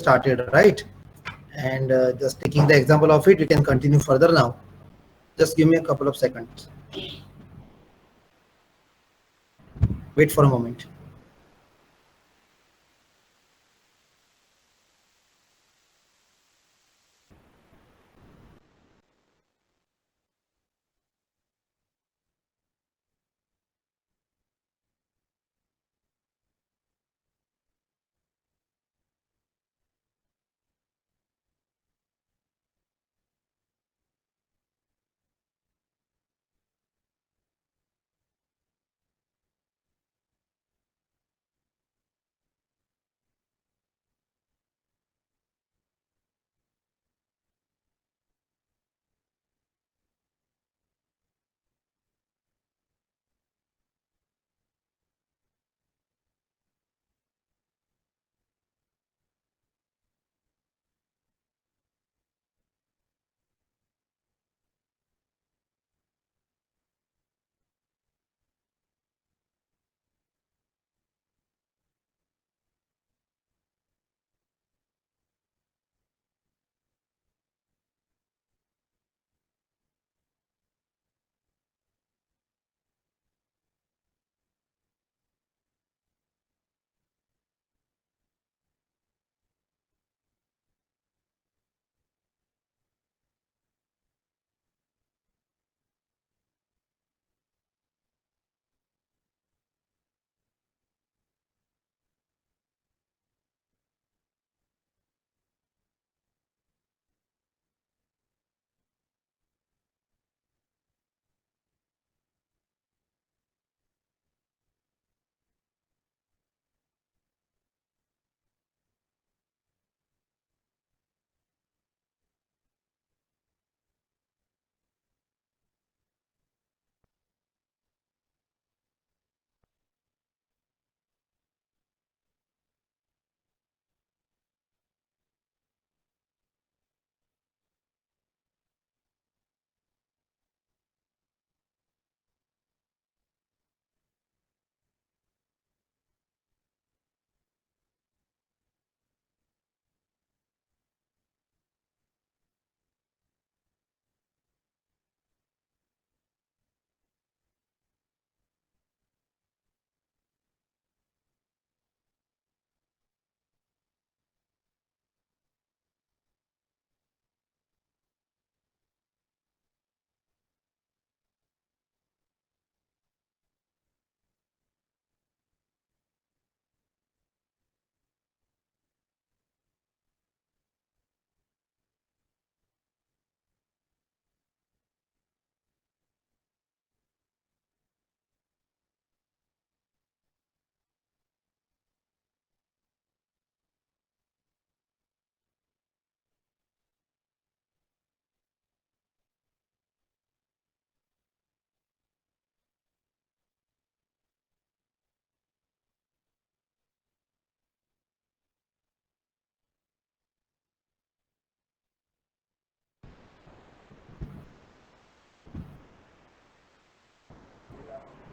started, right? And just taking the example of it, we can continue further now. Just give me a couple of seconds. Wait for a moment.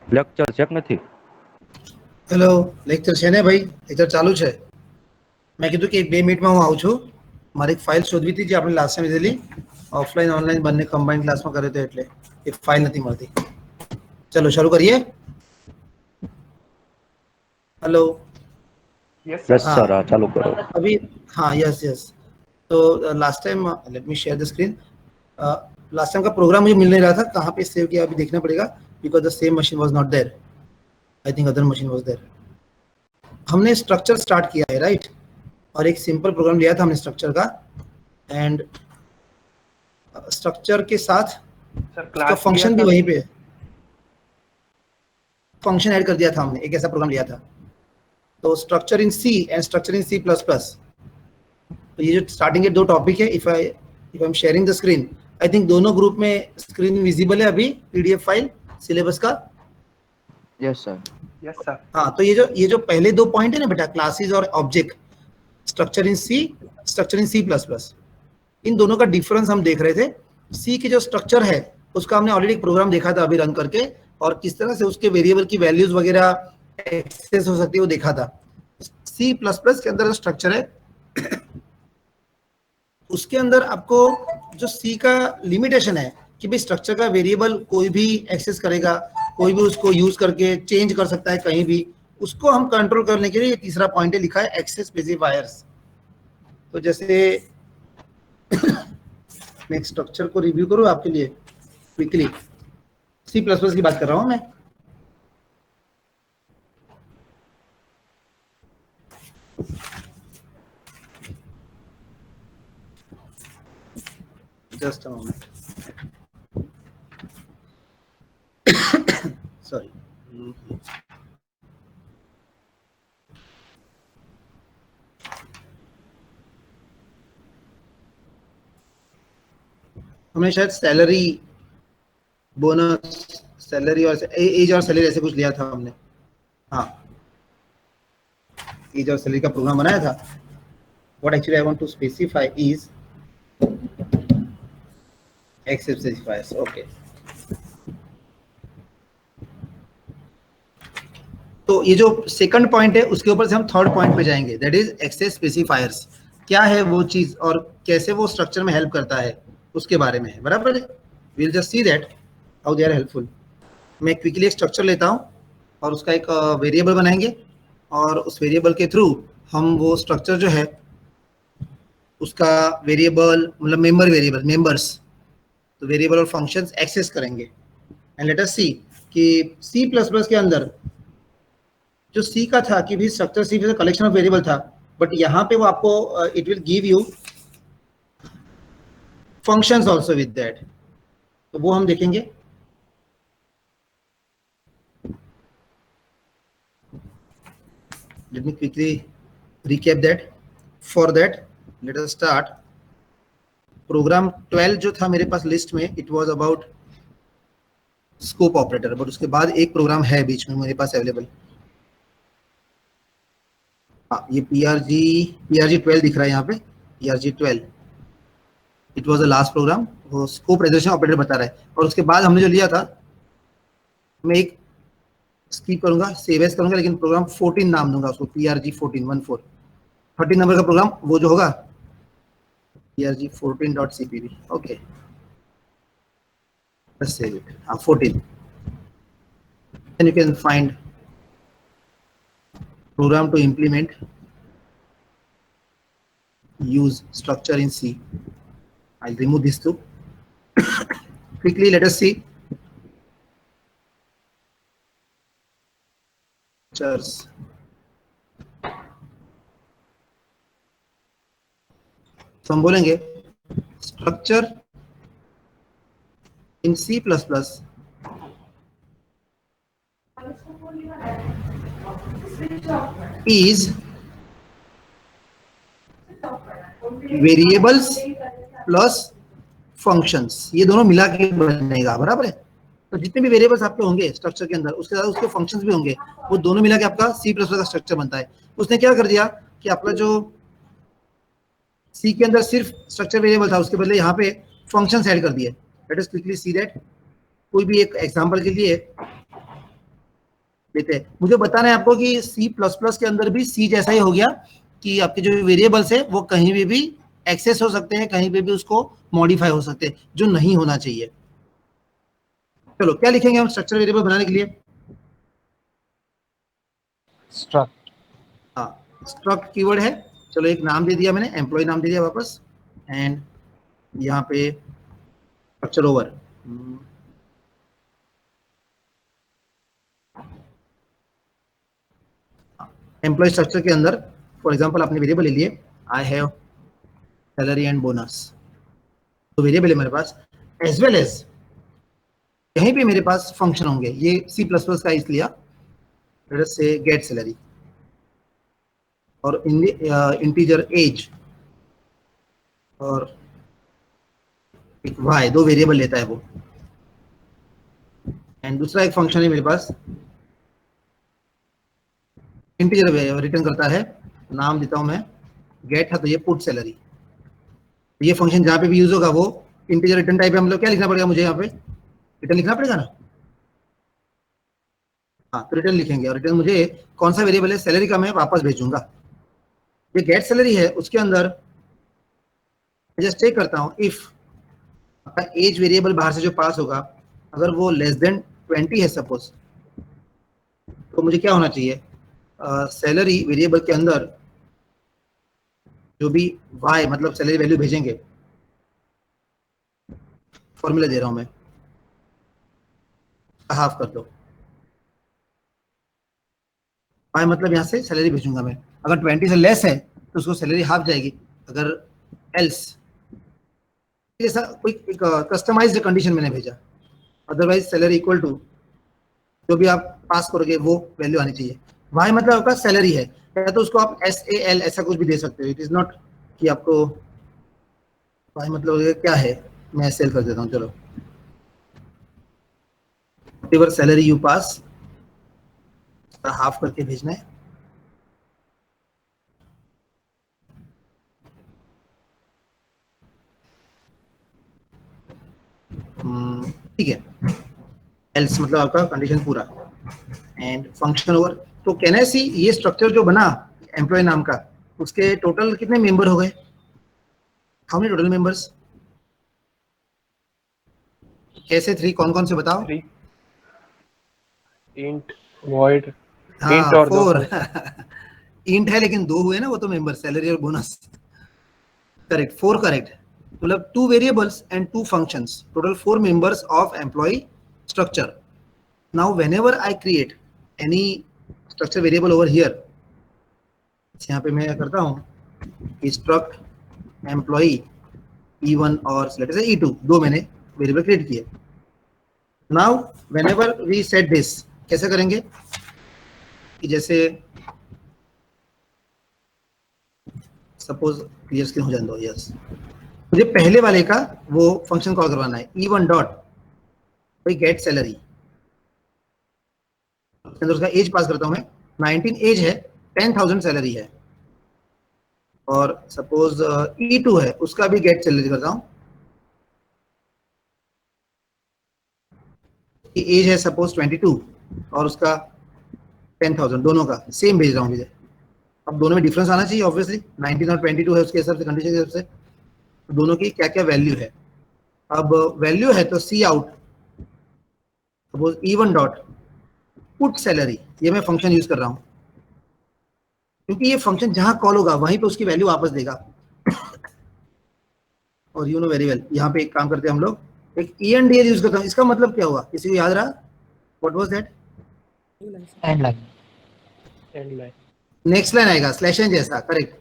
Lecture છે કે નથી? Hello, lecture છે ને ભાઈ? Lecture ચાલુ છે. મેં કીધું કે 2 મિનિટમાં હું આવું છું. મારી એક ફાઇલ શોધવી હતી જે આપણે લાસ્ટ ટાઈમ લીધેલી, ઓફલાઈન ઓનલાઈન બંને કમ્બાઇન્ડ ક્લાસમાં કર્યો હતો, એટલે એ ફાઇલ નથી મળતી. ચલો શરૂ કરીએ. हेलो यस सर, चालू करो. अभी हाँ, यस यस. तो last time let me share the screen. Last time का प्रोग्राम मुझे मिल नहीं रहा था, कहाँ पे सेव किया अभी देखना पड़ेगा, because the same machine was not there. I think other machine was there. हमने स्ट्रक्चर स्टार्ट किया है, राइट? और एक सिंपल प्रोग्राम लिया था हमने स्ट्रक्चर का, एंड स्ट्रक्चर के साथ उसका फंक्शन भी वहीं पे, फंक्शन ऐड कर दिया था हमने. एक ऐसा प्रोग्राम लिया था. तो structure in C and structure in C plus plus. तो ये जो स्टार्टिंग के 2 टॉपिक है. If I am sharing the screen, I think दोनों ग्रुप में स्क्रीन विजिबल है अभी, पीडीएफ फाइल सिलेबस का. Yes sir. Yes sir. हाँ, तो ये जो पहले 2 पॉइंट है ना बेटा, क्लासेस और object, structure in C, structure in C plus plus, इन दोनों का डिफरेंस हम देख रहे थे. सी की जो स्ट्रक्चर है उसका हमने ऑलरेडी एक प्रोग्राम देखा था अभी रन करके, और किस तरह से उसके वेरिएबल की वैल्यूज वगैरह एक्सेस हो सकती है वो देखा था. सी प्लस प्लस के अंदर जो स्ट्रक्चर है उसके अंदर आपको जो सी का लिमिटेशन है कि भाई स्ट्रक्चर का वेरिएबल कोई भी एक्सेस करेगा, कोई भी उसको यूज करके चेंज कर सकता है कहीं भी, उसको हम कंट्रोल करने के लिए ये तीसरा पॉइंट है, लिखा है एक्सेस स्पेसिफायर्स। तो जैसे मैं एक स्ट्रक्चर को रिव्यू करूं आपके लिए क्विकली, सी प्लस प्लस की बात कर रहा हूं मैं। Just a moment, sorry. हमने शायद सैलरी, बोनस, सैलरी और एज और सैलरी ऐसे कुछ लिया था हमने। हाँ, एज और सैलरी का प्रोग्राम बनाया था। What actually I want to specify is access specifiers. Okay, तो ये जो सेकंड पॉइंट है उसके ऊपर से हम थर्ड पॉइंट पे जाएंगे, दैट इज एक्सेस स्पेसिफायर्स। क्या है वो चीज और कैसे वो स्ट्रक्चर में हेल्प करता है उसके बारे में है, बराबर है। We will just see that how they are helpful. मैं क्विकली एक स्ट्रक्चर लेता हूँ और उसका एक वेरिएबल बनाएंगे, और उस वेरिएबल के थ्रू हम वो स्ट्रक्चर जो है उसका वेरिएबल मतलब मेंबर वेरिएबल, मेंबर्स, तो वेरिएबल और फंक्शंस एक्सेस करेंगे। एंड लेट अस सी कि सी प्लस प्लस के अंदर जो सी का था कि भी स्ट्रक्चर सी कलेक्शन ऑफ वेरिएबल था, बट यहाँ पे वो आपको it will give you functions also with that, तो वो हम देखेंगे। Let me quickly recap that. For that, let us start. Program 12 जो था मेरे पास लिस्ट में, it was about scope operator, but उसके बाद एक प्रोग्राम है बीच में मेरे पास अवेलेबल। हाँ, ये PRG 12 दिख रहा है यहाँ पे, PRG 12, it was the last program, वो स्कोप रेजोल्यूशन ऑपरेटर बता रहा है। और उसके बाद हमने जो लिया था, मैं एक स्किप करूंगा, सेव एज करूंगा, लेकिन प्रोग्राम 14 नाम दूंगा उसको, PRG 14 13 नंबर का प्रोग्राम वो जो होगा PRG 14.cpp। Okay, let's save it. 14, then you can find program to implement use structure in C. I'll remove this too. Quickly let us see structures. तो हम बोलेंगे structure in C++ is variables plus functions, ये दोनों मिला के बनेगा, बराबर है। तो जितने भी वेरिएबल्स आपके होंगे स्ट्रक्चर के अंदर, उसके साथ उसके फंक्शंस भी होंगे, वो दोनों मिला के आपका C++ का स्ट्रक्चर बनता है। उसने क्या कर दिया कि आपका जो C के अंदर सिर्फ स्ट्रक्चर वेरिएबल था, उसके बदले यहाँ पे फंक्शंस ऐड कर दिए। Let us quickly see that. कोई भी एक एग्जांपल के लिए लेते हैं, मुझे बताना है आपको कि C++ के अंदर भी C जैसा ही हो गया कि आपके जो वेरिएबल्स है वो कहीं भी एक्सेस हो सकते हैं, कहीं पे भी उसको मॉडिफाई हो सकते हैं, जो नहीं होना चाहिए। चलो क्या लिखेंगे हम स्ट्रक्चर वेरिएबल बनाने के लिए? स्ट्रक्ट। हाँ, स्ट्रक्ट कीवर्ड है। चलो एक नाम दे दिया मैंने, एम्प्लॉय नाम दे दिया वापस, एंड यहाँ पे स्ट्रक्चर ओवर। एम्प्लॉय स्ट्रक्चर के अंदर फॉर एग्जांपल आपने वेरिएबल ले लिए, I have salary and bonus, तो वेरिएबल है मेरे पास, एज वेल एज कहीं पे मेरे पास फंक्शन होंगे। ये C++ का इसलिए लेट अस से गेट सैलरी, और इंटीजर एज और एक वाई, दो वेरिएबल लेता है वो। एंड दूसरा एक फंक्शन है मेरे पास, इंटीजर रिटर्न करता है, नाम देता हूं मैं गेट है, तो ये पुट सैलरी। ये फंक्शन जहां पे भी यूज होगा वो इंटीजर रिटर्न टाइप है। हम लोग क्या लिखना पड़ेगा, मुझे यहाँ पे रिटर्न लिखना पड़ेगा ना। हाँ, तो रिटर्न लिखेंगे, और रिटर्न मुझे कौन सा वेरिएबल है, सैलरी का मैं वापस भेजूंगा। ये गेट सैलरी है उसके अंदर जस्ट चेक करता हूँ इफ आपका एज वेरिएबल बाहर से जो पास होगा अगर वो लेस देन 20 है सपोज, तो मुझे क्या होना चाहिए, सैलरी वेरिएबल के अंदर जो भी वाई मतलब सैलरी वैल्यू भेजेंगे, फॉर्मूला दे रहा हूं मैं, हाफ कर दो, वाई मतलब यहां से सैलरी भेजूंगा मैं, अगर 20 से लेस है तो उसको सैलरी हाफ जाएगी, अगर एल्स जैसा कोई एक कस्टमाइज्ड कंडीशन मैंने भेजा, अदरवाइज सैलरी इक्वल टू जो भी आप पास करोगे वो वैल्यू आनी चाहिए। वाई मतलब आपका सैलरी है, या तो उसको आप SAL ऐसा कुछ भी दे सकते हो, इट इज नॉट कि आपको वाई मतलब क्या है, मैं सेल कर देता हूँ, चलो whatever salary you pass half करके भेजना है। ठीक है, एल्स मतलब आपका कंडीशन पूरा एंड फंक्शन ओवर। तो कैन आई सी ये स्ट्रक्चर जो बना एम्प्लॉय नाम का, उसके टोटल कितने मेंबर हो गए, हाउ मेनी टोटल मेंबर्स, कैसे 3 कौन कौन से बताओ। 3 int void int हाँ और 2 4 function। इंट है लेकिन 2 हुए ना, वो तो मेंबर सैलरी और बोनस, करेक्ट 4 करेक्ट, मतलब 2 variables and 2 functions, total 4 members of employee structure. Now whenever I create any structure variable over here, यहाँ पे मैं करता हूँ स्ट्रक्ट एम्प्लॉय E1 और लेट अस से E2, दो मैंने वेरिएबल क्रिएट किए। Now whenever we set this, कैसे करेंगे कि जैसे सपोज क्लियर स्क्रीन हो जाए दो, यस, मुझे पहले वाले का वो फंक्शन कॉल करवाना है E1 डॉट भाई गेट सैलरी, अंदर उसका एज पास करता हूं मैं, 19 एज है, 10,000 सैलरी है, और सपोज E2 है उसका भी गेट सैलरी करता हूं, एज है सपोज 22 और उसका 10,000, दोनों का सेम भेज रहा हूँ मुझे। अब दोनों में डिफरेंस आना चाहिए ऑब्वियसली, 19 और 22 है उसके हिसाब से, कंडीशन के हिसाब से, तो दोनों की क्या क्या वैल्यू है। अब वैल्यू है तो C out suppose E1 dot put salary, ये मैं फंक्शन यूज कर रहा हूँ क्योंकि ये फंक्शन जहां कॉल होगा वहीं पे उसकी वैल्यू वापस देगा। और यू नो वेरी वेल, यहाँ पे एक काम करते हैं हम लोग, एक ENDS यूज करता हूँ, इसका मतलब क्या हुआ, किसी को याद रहा, what was that, and line. And line. Next line आएगा स्लैश एन जैसा, करेक्ट,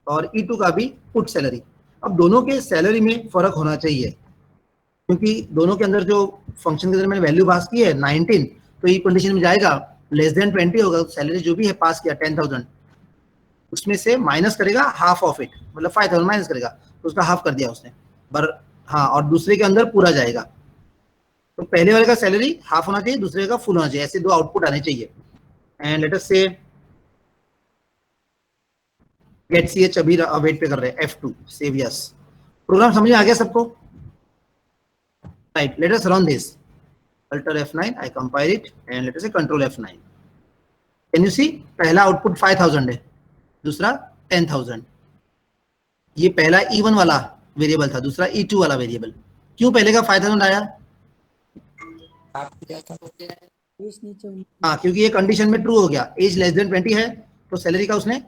और E2 का भी पुट सैलरी। अब दोनों के सैलरी में फर्क होना चाहिए क्योंकि दोनों के अंदर जो फंक्शन के अंदर मैंने वैल्यू पास की है 19, तो ये कंडीशन में जाएगा लेस देन 20 होगा, सैलरी जो भी है पास किया 10,000, उसमें से माइनस करेगा हाफ ऑफ इट, मतलब 5,000 माइनस करेगा, तो उसका हाफ कर दिया उसने, पर हाँ, और दूसरे के अंदर पूरा जाएगा, तो पहले वाले का सैलरी हाफ होना चाहिए, दूसरे का फुल होना चाहिए, ऐसे दो आउटपुट आने चाहिए। एंड लेट अस से गेट CH अभी वेट पे कर रहे हैं, F2 सेव यस। प्रोग्राम समझ में आ गया सबको, right, let us run this, alter F9, I compile it and let us से control F9, can you see, पहला आउटपुट 5,000 है, दूसरा 10,000, ये पहला E1 वाला वेरिएबल था, दूसरा E2 वाला वेरिएबल, क्यों पहले का 5,000 आया, हाँ क्योंकि ये कंडीशन में ट्रू हो गया, एज लेस देन 20 है, तो सैलरी का उसने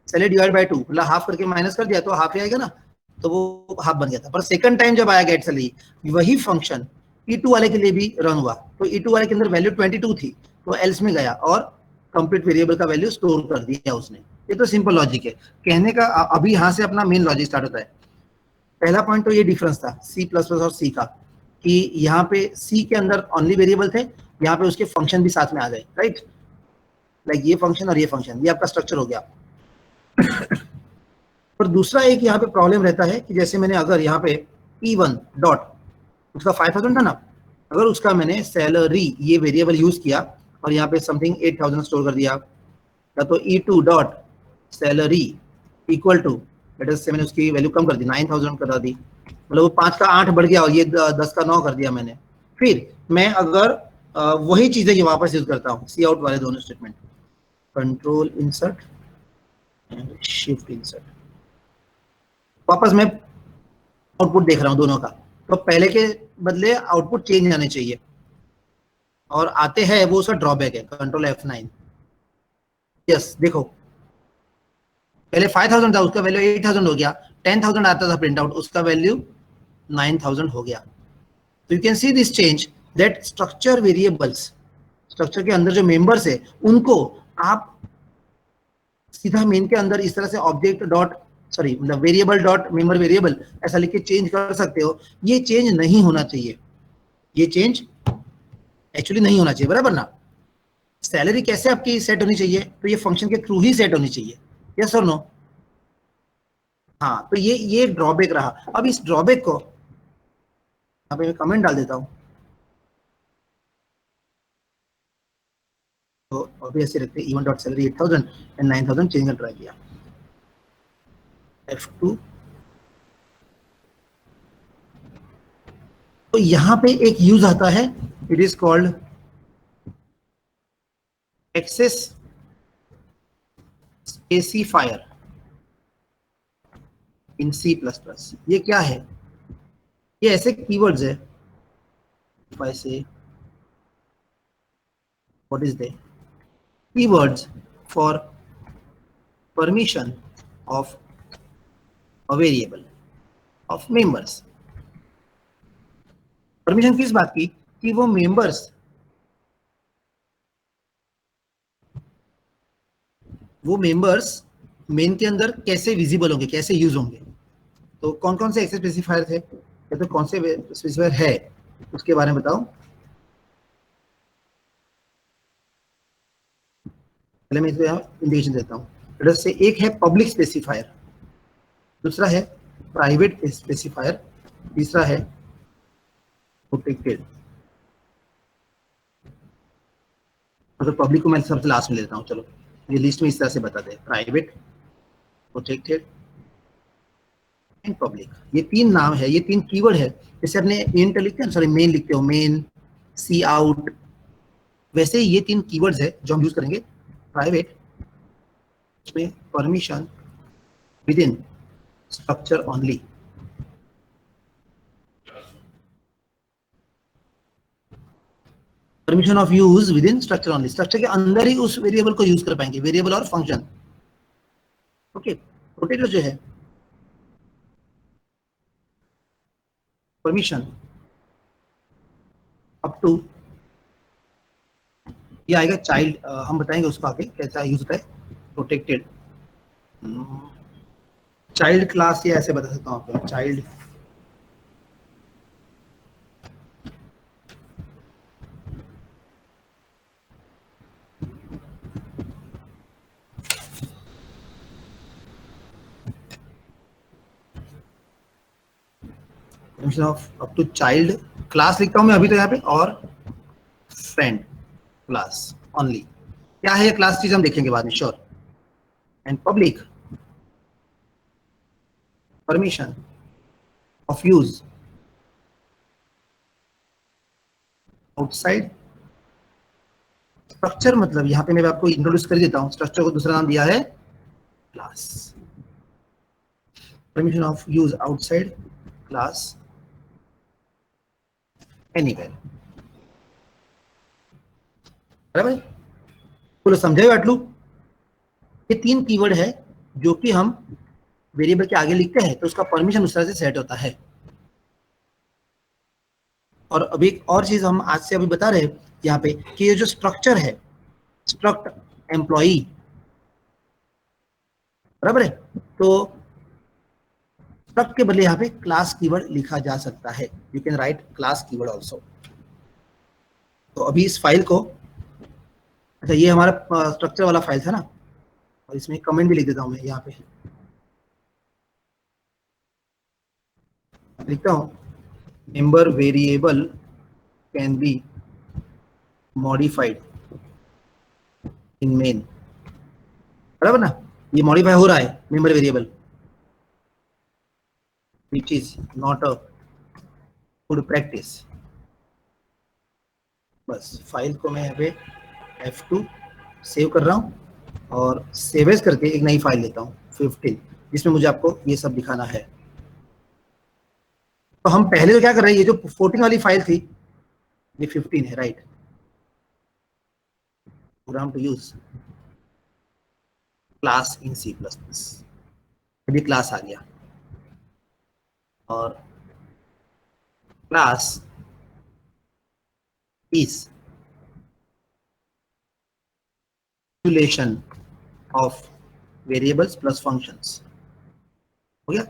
सैलरी डिवाइड बाय 2 मतलब हाफ करके माइनस कर दिया, तो हाफ ही आएगा ना, तो वो हाफ बन गया था। पर सेकंड टाइम जब आया गेट सैलरी, वही फंक्शन E2 वाले के लिए भी रन हुआ, तो E2 वाले के अंदर वैल्यू 22 थी, तो एल्स में गया और कंप्लीट वेरिएबल का वैल्यू स्टोर कर दिया उसने। ये तो सिंपल लॉजिक है कहने का, अभी यहाँ से अपना मेन लॉजिक स्टार्ट होता है। पहला पॉइंट तो ये डिफरेंस था C++ और C का, कि यहाँ पे C के अंदर ओनली वेरिएबल थे, यहाँ पे उसके फंक्शन भी साथ में आ गए, राइट, लाइक ये फंक्शन और ये फंक्शन, ये आपका स्ट्रक्चर हो गया। पर दूसरा एक यहाँ पे प्रॉब्लम रहता है कि जैसे मैंने अगर यहाँ पे E1 डॉट, उसका 5,000 था ना, अगर उसका मैंने सैलरी ये वेरिएबल यूज किया और यहाँ पे समथिंग 8,000 स्टोर कर दिया, या तो E2 dot salary equal to, let us say मैंने उसकी वैल्यू कम कर दी, 9,000 करा दी, मतलब वो 5 का 8 बढ़ गया और ये 10 का 9 कर दिया मैंने। फिर मैं अगर वही चीजें ये वापस यूज करता हूँ, सी आउट वाले दोनों statement, control insert shift insert, वापस मैं आउटपुट देख रहा हूं दोनों का, तो पहले के बदले आउटपुट चेंज आने चाहिए, और आते हैं वो उसका ड्रॉबैक है, कंट्रोल F9। यस देखो, पहले 5000 था, उसका वैल्यू 8000 हो गया, 10000 आता था प्रिंट आउट, उसका वैल्यू 9000 हो गया। तो you can see this change that structure variables, structure के अंदर जो मेंबर्स है उनको आप सीधा मेन के अंदर इस तरह से ऑब्जेक्ट डॉट सॉरी मतलब वेरिएबल डॉट मेंबर वेरिएबल ऐसा लिख के चेंज कर सकते हो। ये चेंज नहीं होना चाहिए, ये चेंज एक्चुअली नहीं होना चाहिए, बराबर ना। सैलरी कैसे आपकी सेट होनी चाहिए, तो ये फंक्शन के थ्रू ही सेट होनी चाहिए, यस और नो। हाँ, तो ये ड्रॉबैक रहा। अब इस ड्रॉबैक को यहाँ पे मैं कमेंट डाल देता हूँ, तो अभी ऐसे रखते हैं, E one dot salary 8000 and 9000 change कर ट्राई किया, F2। तो यहाँ पे एक यूज आता है, it is called access specifier in C++। ये क्या है, ये ऐसे कीवर्ड्स है, if I say what is they, keywords for permission of a variable of members। Permission किस बात की, कि वो मेंबर्स मेन के अंदर कैसे विजिबल होंगे, कैसे यूज होंगे। तो कौन कौन से एक्सेस स्पेसिफायर थे, या तो कौन से स्पेसिफायर है उसके बारे में बताओ। पहले मैं इसको यहाँ इंडिकेशन देता हूँ। जैसे से एक है पब्लिक स्पेसिफायर, दूसरा है प्राइवेट स्पेसिफायर, तीसरा है प्रोटेक्टेड। तो पब्लिक को मैं सबसे लास्ट में लेता हूँ, चलो ये लिस्ट में इस तरह से बता दे, प्राइवेट, प्रोटेक्टेड एंड पब्लिक। ये तीन नाम है, ये तीन कीवर्ड है। जैसे अपने इंट लिखते हैं, सॉरी मेन लिखते हो, मेन, सी आउट, वैसे ये तीन कीवर्ड्स है जो हम यूज करेंगे। प्राइवेट, उसमें permission with in structure only, permission of use with in structure only, structure के अंदर ही उस वेरिएबल को यूज कर पाएंगे, वेरिएबल और फंक्शन। ओके, प्रोटेक्टेड जो है परमिशन अप टू, ये आएगा चाइल्ड, हम बताएंगे उसको आगे कैसा यूज होता है। प्रोटेक्टेड चाइल्ड क्लास, या ऐसे बता सकता हूँ आपको, child permission of up to child class लिखता हूँ मैं अभी तो यहाँ पे, और फ्रेंड क्लास ओनली। क्या है ये क्लास चीज हम देखेंगे बाद में, sure. And public permission of use outside structure, मतलब यहाँ पे मैं आपको इंट्रोड्यूस कर देता हूँ, स्ट्रक्चर को दूसरा नाम दिया है class. Permission of use outside class anywhere, बराबर। बोलो समझाओ आटलू। ये तीन कीवर्ड है जो कि हम वेरिएबल के आगे लिखते हैं तो उसका परमिशन उस तरह से सेट होता है। और अभी एक और चीज हम आज से अभी बता रहे हैं यहाँ पे कि ये जो स्ट्रक्चर है, स्ट्रक्ट एम्प्लॉई, बराबर है, तो स्ट्रक्ट के बदले यहाँ पे क्लास कीवर्ड लिखा जा सकता है, you can write class keyword also. तो अभी इस फाइल को, अच्छा ये हमारा स्ट्रक्चर वाला फाइल था ना, और इसमें कमेंट भी लिख देता हूँ मैं यहाँ पे, लिखता हूँ member variable can be modified in main, बराबर ना। ये मॉडिफाई हो रहा है member variable, which is not a good practice। बस फाइल को मैं यहाँ पे F2 सेव कर रहा हूँ, और सेव एज करके एक नई फाइल लेता हूँ 15, जिसमें मुझे आपको ये सब दिखाना है। तो हम पहले तो क्या कर रहे हैं, ये जो 14 वाली फाइल थी ये 15 है, right. Program to use class in C++। अभी क्लास आ गया और class is relation of variables plus functions, हो गया।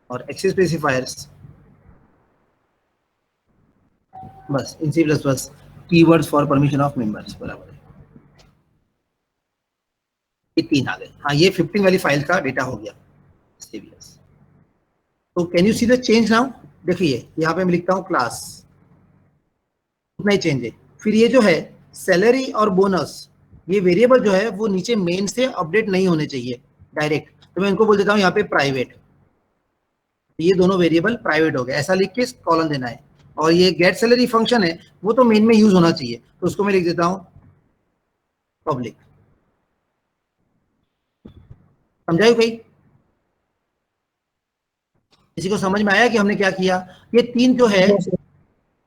और एक्सेस स्पेसिफायर्स बस in C++ keywords for permission of members, बराबर है। ये 3 आ गए। हाँ, ये 15 वाली फाइल का डेटा हो गया CVS। तो can you see the change now? देखिए यहाँ पे मैं लिखता हूँ क्लास, उतना ही चेंज है। फिर ये जो है सैलरी और बोनस, ये वेरिएबल जो है वो नीचे मेन से अपडेट नहीं होने चाहिए डायरेक्ट, तो मैं इनको बोल देता हूँ यहाँ पे प्राइवेट। ये दोनों वेरिएबल प्राइवेट हो गए, ऐसा लिख के कॉलम देना है। और ये गेट सैलरी फंक्शन है वो तो मेन में यूज होना चाहिए, तो उसको मैं लिख देता हूँ पब्लिक। समझाइए कहीं? किसी को समझ में आया कि हमने क्या किया? ये 3 जो है,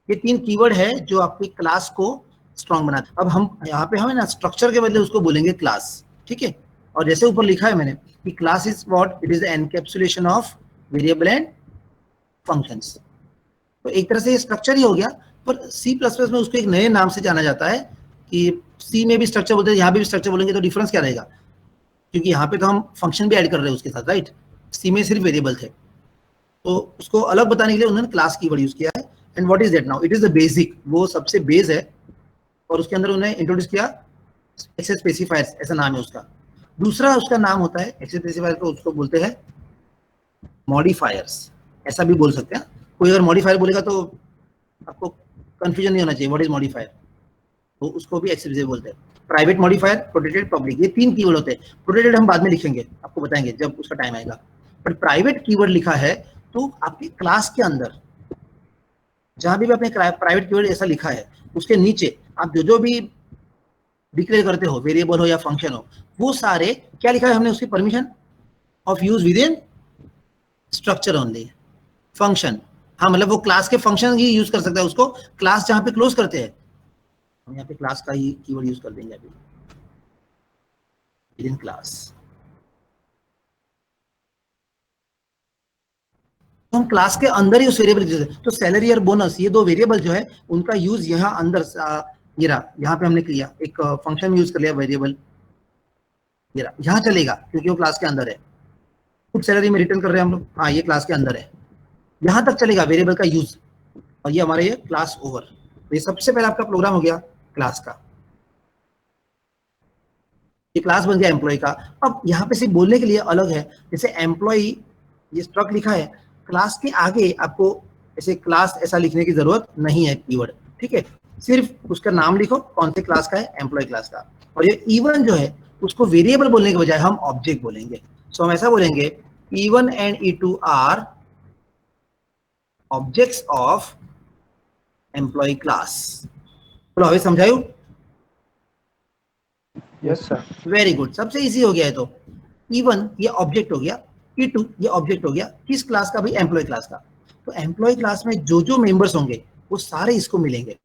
ये 3 कीवर्ड है जो आपकी क्लास को स्ट्रॉन्ग बनाते। अब हम यहाँ पे हमें ना स्ट्रक्चर के बदले उसको बोलेंगे क्लास, ठीक है। और जैसे ऊपर लिखा है मैंने कि class is what, it is the encapsulation of variable and functions. तो एक तरह से ये स्ट्रक्चर ही हो गया, पर C++ में उसको एक नए नाम से जाना जाता है कि C में भी स्ट्रक्चर बोलते हैं, यहाँ भी स्ट्रक्चर बोलेंगे, तो डिफरेंस क्या रहेगा? क्योंकि यहाँ पे तो हम फंक्शन भी ऐड कर रहे हैं उसके साथ, राइट। C में सिर्फ वेरिएबल थे, तो उसको अलग बताने के लिए उन्होंने क्लास कीवर्ड यूज किया है। And what is that now? It is the basic, वो सबसे बेस है, और उसके अंदर उन्होंने इंट्रोड्यूस किया एक्सेस स्पेसिफायर्स, ऐसा नाम है उसका। दूसरा उसका नाम होता है एक्सेस स्पेसिफायर को, उसको बोलते हैं मॉडिफायर्स, ऐसा भी बोल सकते हैं। कोई अगर मॉडिफायर बोलेगा तो आपको कंफ्यूजन नहीं होना चाहिए, व्हाट इज मॉडिफायर, तो उसको भी एक्सेस बोलते हैं। प्राइवेट मॉडिफायर, प्रोटेक्टेड, पब्लिक, ये 3 कीवर्ड होते हैं। प्रोटेक्टेड हम बाद में लिखेंगे, आपको बताएंगे जब उसका टाइम आएगा। पर प्राइवेट कीवर्ड लिखा है तो आपकी क्लास के अंदर जहां भी आपने प्राइवेट कीवर्ड ऐसा लिखा है, उसके नीचे आप जो भी डिक्लेयर करते हो, वेरिएबल हो या फंक्शन हो, वो सारे क्या लिखा है हमने, उसकी permission of use with in structure only function. हाँ, मतलब वो क्लास के फंक्शन ही यूज कर सकता है उसको, क्लास जहां पे क्लोज करते हैं हम यहाँ पे क्लास का ही कीवर्ड यूज कर देंगे अभी, विद इन क्लास। तो हम क्लास के अंदर ही उस वेरिएबल, तो सैलरी और बोनस ये 2 वेरिएबल जो है उनका यूज यहाँ अंदर, ये रहा, यहाँ पे हमने किया एक फंक्शन यूज कर लिया वेरिएबल, ये रहा, यहाँ चलेगा क्योंकि वो क्लास के अंदर है। कुछ सैलरी में रिटर्न कर रहे हैं हम लोग, हाँ ये क्लास के अंदर है, यहाँ तक चलेगा वेरिएबल का यूज। और ये हमारा ये क्लास ओवर, तो ये सबसे पहले आपका प्रोग्राम हो गया क्लास का, ये क्लास बन गया एम्प्लॉय का। अब यहाँ पे सिर्फ बोलने के लिए अलग है, जैसे एम्प्लॉय ये स्ट्रक्ट लिखा है, क्लास के आगे आपको ऐसे क्लास ऐसा लिखने की जरूरत नहीं है कीवर्ड, ठीक है। सिर्फ उसका नाम लिखो, कौन से क्लास का है, एम्प्लॉय क्लास का। और ये इवन जो है उसको वेरिएबल बोलने के बजाय हम ऑब्जेक्ट बोलेंगे। सो हम ऐसा बोलेंगे E1 and E2 are objects of employee class. बोलो अभी समझायू? Yes sir. वेरी गुड, सबसे इजी हो गया है। तो E1 ये ऑब्जेक्ट हो गया, E2 ये ऑब्जेक्ट हो गया, किस क्लास का भाई? एम्प्लॉय क्लास का। तो एम्प्लॉय क्लास में जो जो मेंबर्स होंगे वो सारे इसको मिलेंगे।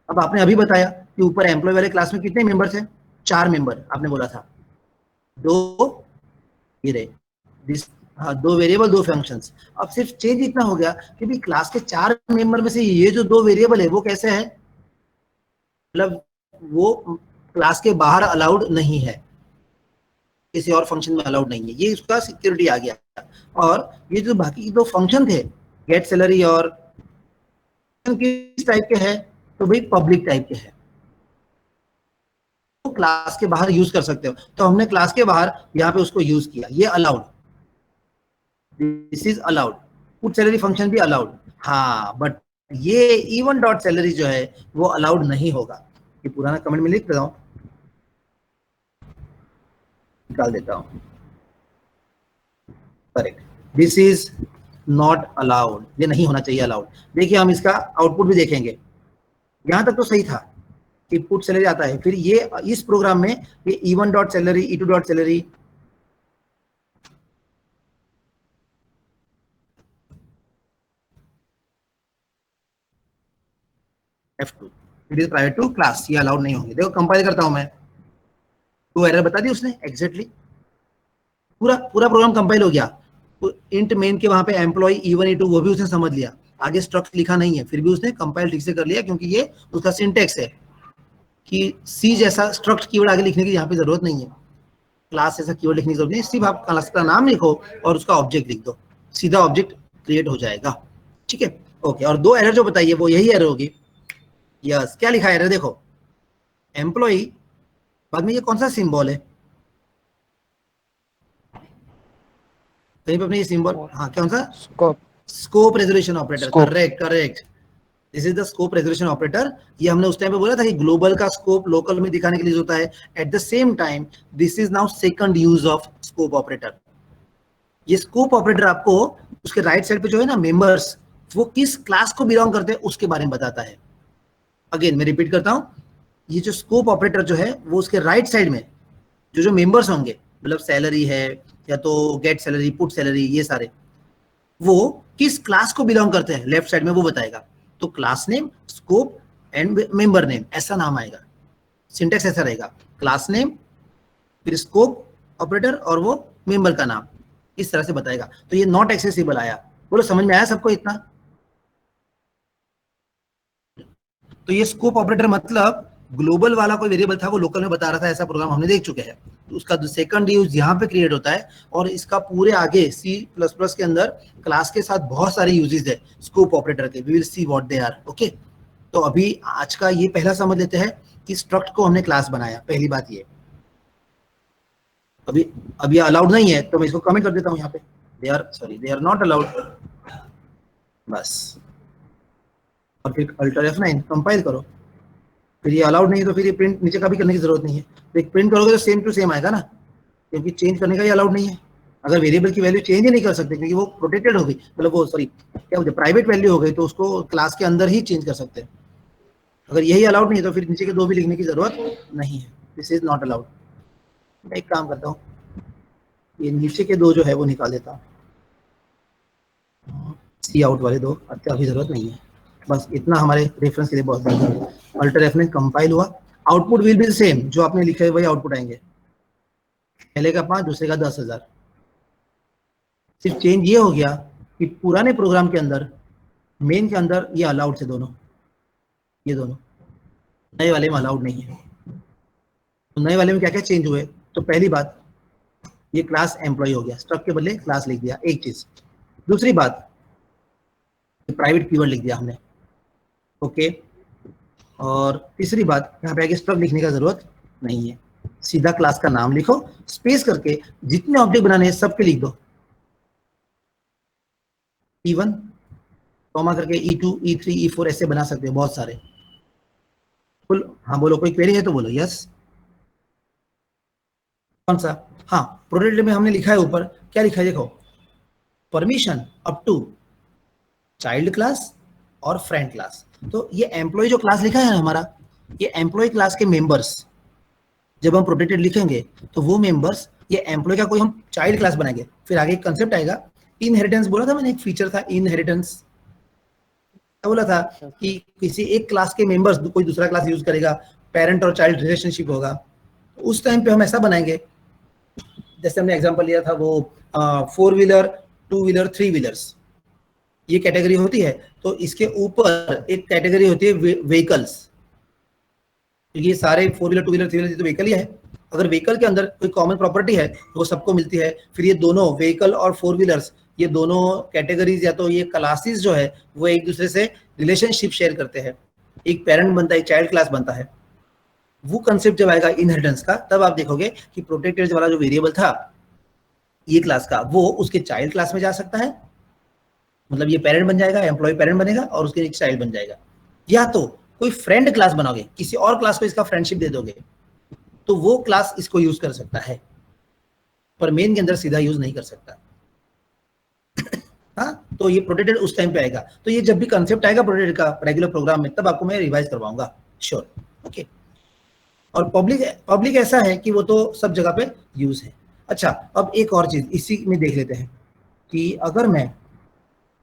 अब आपने अभी बताया कि ऊपर एम्प्लॉय वाले क्लास में कितने मेंबर्स हैं? 4 मेंबर आपने बोला था, 2 ये रहे, हाँ 2 वेरिएबल 2 फंक्शंस। अब सिर्फ चेंज इतना हो गया कि भी क्लास के 4 मेंबर में से ये जो 2 वेरिएबल है वो कैसे है, मतलब वो क्लास के बाहर अलाउड नहीं है, किसी और फंक्शन में अलाउड नहीं है, ये उसका सिक्योरिटी आ गया। और ये जो बाकी 2 फंक्शन थे गेट सैलरी और किस टाइप के हैं, तो भाई पब्लिक टाइप के हैं, तो क्लास के बाहर यूज कर सकते हो। तो हमने क्लास के बाहर यहाँ पे उसको यूज किया, ये allowed, this is allowed. Put salary function भी अलाउड, हाँ, बट ये इवन डॉट सैलरी जो है वो अलाउड नहीं होगा। ये पुराना कमेंट में लिख देता हूं, निकाल देता हूं, correct, this is not allowed, ये नहीं होना चाहिए अलाउड। देखिए हम इसका आउटपुट भी देखेंगे, यहां तक तो सही था, कि पुट सैलरी आता है, फिर ये इस प्रोग्राम में ये E1 dot salary, E2 dot salary, F2 it is private to class, ये अलाउड नहीं होंगे। देखो कंपाइल करता हूं मैं, तो एरर बता दी उसने एग्जैक्टली, पूरा पूरा प्रोग्राम कंपाइल हो गया। तो इंट मेन के वहां पे एम्प्लॉय E1 E2 वो भी उसने समझ लिया, आगे स्ट्रक्ट लिखा नहीं है, फिर भी उसने कंपाइल ठीक से कर लिया, क्योंकि ये उसका सिंटेक्स है कि सी जैसा स्ट्रक्ट कीवर्ड आगे लिखने की यहाँ पे जरूरत नहीं है, क्लास जैसा कीवर्ड लिखने की जरूरत नहीं, सिर्फ आप क्लास का नाम लिखो और उसका ऑब्जेक्ट लिख दो, सीधा ऑब्जेक्ट क्रिएट हो जाएगा। ठीक है, ओके। और दो एरर जो बताइए वो यही एरर होगी। यस, क्या लिखा है एरर देखो, एम्प्लॉय बाद में ये कौन सा सिंबल है, कहीं पे अपने ये सिंबल, हाँ कौन सा, Scope. Scope resolution operator, Scope. Correct correct, this is the scope resolution operator. ये हमने उस टाइम पे बोला था कि ग्लोबल का स्कोप लोकल में दिखाने के लिए होता है। At the same time this is now second use of scope operator. ये स्कोप ऑपरेटर आपको उसके राइट साइड पे जो है ना मेंबर्स, वो किस क्लास को बिलोंग करते हैं उसके बारे में बताता है। अगेन मैं रिपीट करता हूं, ये जो स्कोप ऑपरेटर जो है वो उसके राइट साइड में जो जो मेंबर्स होंगे, मतलब सैलरी है या तो गेट सैलरी, पुट सैलरी, ये सारे वो किस क्लास को बिलोंग करते हैं लेफ्ट साइड में वो बताएगा। तो class name, scope and member name, ऐसा नाम आएगा, सिंटेक्स ऐसा रहेगा, क्लास नेम फिर स्कोप ऑपरेटर और वो मेंबर का नाम, इस तरह से बताएगा। तो ये नॉट एक्सेसिबल आया, बोलो समझ में आया सबको इतना? तो ये स्कोप ऑपरेटर मतलब ग्लोबल वाला कोई वेरिएबल था वो लोकल में बता रहा था, ऐसा प्रोग्राम हमने देख चुके हैं। तो उसका सेकंड यूज यहाँ पे क्रिएट होता है, और इसका पूरे आगे C++ के अंदर क्लास के साथ बहुत सारे यूजेस है स्कोप ऑपरेटर के, we will see what they are. Okay, तो अभी आज का ये पहला समझ लेते हैं कि स्ट्रक्ट को हमने क्लास बनाया, पहली बात ये। अभी अलाउड नहीं है तो मैं इसको कमेंट कर देता हूँ यहाँ पे, दे आर नॉट अलाउड, बस। और फिर अल्टर F9 कंपाइल करो, फिर ये अलाउड नहीं है तो फिर ये प्रिंट नीचे का भी करने की जरूरत नहीं है। तो प्रिंट करोगे तो सेम टू सेम आएगा ना, क्योंकि चेंज करने का ही अलाउड नहीं है। अगर वेरिएबल की वैल्यू चेंज ही नहीं कर सकते क्योंकि वो प्रोटेक्टेड हो गई, मतलब वो सॉरी क्या बोलते प्राइवेट वैल्यू हो गई, तो उसको क्लास के अंदर ही चेंज कर सकते हैं। अगर यही अलाउड नहीं है तो फिर नीचे के दो भी लिखने की जरूरत नहीं है, दिस इज नॉट अलाउड। मैं एक काम करता हूँ, ये नीचे के दो जो है वो निकाल देता हूँ, सी आउट वाले दो, अच्छा अभी जरूरत नहीं है, बस इतना हमारे रेफरेंस के लिए बहुत ज्यादा है। अल्टर F9 कंपाइल हुआ, आउटपुट विल बी सेम, जो आपने लिखा है वही आउटपुट आएंगे, पहले का 5 दूसरे का 10,000। सिर्फ चेंज ये हो गया कि पुराने प्रोग्राम के अंदर मेन के अंदर ये अलाउड थे दोनों, ये दोनों, नए वाले में अलाउड नहीं है। तो नए वाले में क्या क्या चेंज हुए, तो पहली बात ये क्लास एम्प्लॉय हो गया, स्ट्रक्ट के बदले क्लास लिख दिया, एक चीज। दूसरी बात प्राइवेट कीवर्ड लिख दिया हमने, ओके। और तीसरी बात यहाँ पे आगे स्ट्रक्ट लिखने का जरूरत नहीं है, सीधा क्लास का नाम लिखो, स्पेस करके जितने ऑब्जेक्ट बनाने हैं सबके लिख दो, E1 कॉमा करके E2 E3 E4 ऐसे बना सकते हो बहुत सारे। हाँ बोलो, कोई क्वेरी है तो बोलो। यस, कौन सा? हाँ, प्रोडक्ट में हमने लिखा है ऊपर, क्या लिखा है देखो, permission up to child class और फ्रेंड क्लास। तो ये एम्प्लॉय जो क्लास लिखा है हमारा, ये एम्प्लॉय क्लास के मेंबर्स जब हम प्रोटेक्टेड लिखेंगे तो वो मेंबर्स, ये एम्प्लॉय का कोई हम चाइल्ड क्लास बनाएंगे। फिर आगे एक कंसेप्ट आएगा, इनहेरिटेंस बोला था मैंने, एक फीचर था इनहेरिटेंस, बोला था कि किसी एक क्लास के मेंबर्स कोई दूसरा क्लास यूज करेगा, पेरेंट और चाइल्ड रिलेशनशिप होगा, उस टाइम पे हम ऐसा बनाएंगे, जैसे हमने एग्जांपल लिया था वो 4 व्हीलर 2 व्हीलर 3 व्हीलर्स, ये कैटेगरी होती है। तो इसके ऊपर एक कैटेगरी होती है व्हीकल्स, ये सारे 4 व्हीलर 2 व्हीलर 3 व्हीलर तो व्हीकल ही है। अगर व्हीकल के अंदर कोई कॉमन प्रॉपर्टी है वो सबको मिलती है, फिर ये दोनों व्हीकल और 4 व्हीलर्स, ये दोनों कैटेगरीज या तो ये क्लासेस जो है वो एक दूसरे से रिलेशनशिप शेयर करते हैं, एक पेरेंट बनता है, एक चाइल्ड क्लास बनता है। वो कंसेप्ट जब आएगा इनहेरिटेंस का, तब आप देखोगे कि प्रोटेक्टेड वाला जो वेरिएबल था ये क्लास का, वो उसके चाइल्ड क्लास में जा सकता है, मतलब ये पेरेंट बन जाएगा, एम्प्लॉय पेरेंट बनेगा और उसके एक चाइल्ड बन जाएगा। या तो कोई फ्रेंड क्लास बनाओगे, किसी और क्लास को इसका फ्रेंडशिप दे दोगे, तो वो क्लास इसको यूज कर सकता है, पर मेन के अंदर सीधा यूज नहीं कर सकता। हाँ, तो ये प्रोटेक्टेड उस टाइम पे आएगा। तो ये जब भी कंसेप्ट आएगा प्रोटेक्टेड का रेगुलर प्रोग्राम में, तब आपको मैं रिवाइज करवाऊंगा, श्योर। ओके, और पब्लिक पब्लिक ऐसा है कि वो तो सब जगह पे यूज है। अच्छा, अब एक और चीज इसी में देख लेते हैं कि अगर मैं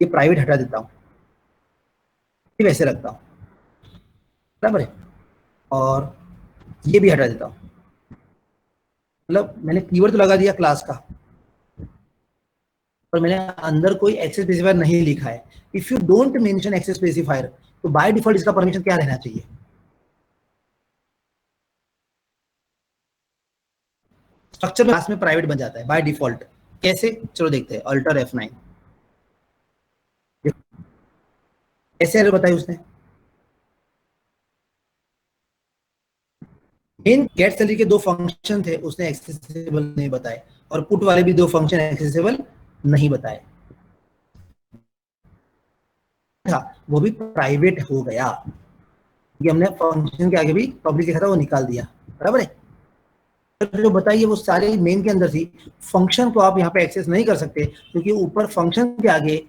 ये प्राइवेट हटा देता हूँ, ये वैसे रखता हूँ, बराबर है, और ये भी हटा देता हूँ, मतलब मैंने कीवर्ड तो लगा दिया क्लास का, पर मैंने अंदर कोई एक्सेस स्पेसिफायर नहीं लिखा है। If you don't mention access specifier, तो बाय डिफॉल्ट इसका परमिशन क्या रहना चाहिए? स्ट्रक्चर में क्लास में प्राइवेट बन जाता है बाय डिफॉल्ट। कैसे? चलो देखते हैं। अल्टर F9, कैसे एरर बताई उसने? मेन गेट सैलरी के दो फंक्शन थे, उसने एक्सेसिबल नहीं बताए, और पुट वाले भी दो फंक्शन एक्सेसिबल नहीं बताए था, वो भी प्राइवेट हो गया, ये हमने फंक्शन के आगे भी पब्लिक लिखा था, वो निकाल दिया, बराबर है। जो बताइए वो सारे मेन के अंदर थी, फंक्शन को आप यहाँ पे एक्सेस नहीं कर सकते क्योंकि ऊपर फंक्शन के आगे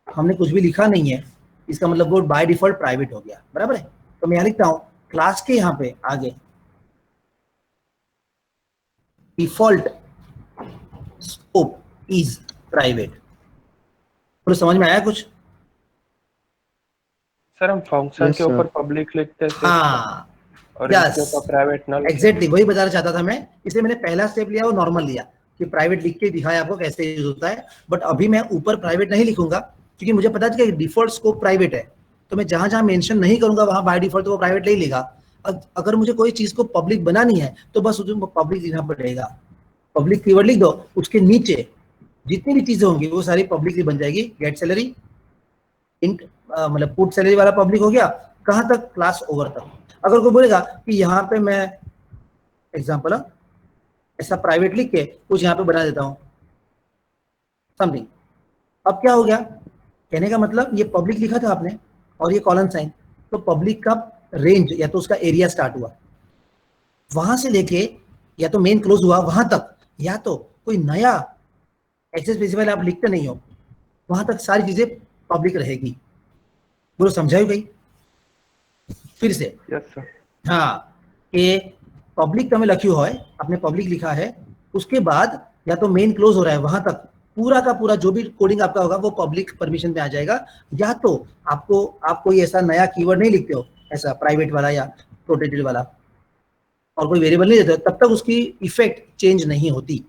हमने कुछ भी लिखा नहीं है, इसका मतलब वो बाय डिफॉल्ट प्राइवेट हो गया, बराबर है। तो मैं यहाँ लिखता हूँ क्लास के यहाँ पे आगे डिफॉल्ट स्कोप इज प्राइवेट। तो समझ में आया कुछ? सर हम फंक्शन Yes, के ऊपर sir. पब्लिक लिखते थे हाँ, और yes. इसके ऊपर प्राइवेट ना लिखते। एग्जैक्टली वही बताना चाहता था मैं, इसलिए मैंने पहला स्टेप लिया वो नॉर्मल लिया कि प्राइवेट लिख के दिखाया आपको कैसे यूज होता है। बट अभी मैं ऊपर प्राइवेट नहीं लिखूंगा क्योंकि मुझे पता है कि डिफॉल्ट स्कोप प्राइवेट है, तो मैं जहां जहां मेंशन नहीं करूंगा वहां बाय डिफॉल्ट तो वो प्राइवेट नहीं लेगा। अगर मुझे कोई चीज को पब्लिक बनानी है तो बस उसमें पब्लिक लिखना पड़ेगा, पब्लिक कीवर्ड लिख दो, उसके नीचे जितनी भी चीजें होंगी वो सारी पब्लिक बन जाएगी। गेट सैलरी, इंट मतलब पुट सैलरी वाला पब्लिक हो गया, कहां तक? क्लास ओवर तक। अगर कोई बोलेगा कि यहाँ पे मैं एग्जाम्पल ऐसा प्राइवेट लिख के कुछ यहाँ पे बना देता हूँ समथिंग, अब क्या हो गया? कहने का मतलब ये पब्लिक लिखा था आपने और ये कॉलन साइन, तो पब्लिक का रेंज या तो उसका एरिया स्टार्ट हुआ वहां से लेके या तो मेन क्लोज हुआ वहां तक, या तो कोई नया एक्सेस स्पेसिफायर आप लिखते नहीं हो वहां तक सारी चीजें पब्लिक रहेगी। बोलो समझाई गई? फिर से यस सर। हाँ, ये पब्लिक તમે લખ્યું હોય, आपने पब्लिक लिखा है, उसके बाद या तो मेन क्लोज हो रहा है वहां तक पूरा का पूरा जो भी कोडिंग आपका होगा वो पब्लिक परमिशन में आ जाएगा, या तो आप कोई ऐसा नया कीवर्ड नहीं लिखते हो ऐसा प्राइवेट वाला या प्रोटेक्टेड वाला और कोई वेरिएबल नहीं देते हो, तब तक उसकी इफेक्ट चेंज नहीं होती,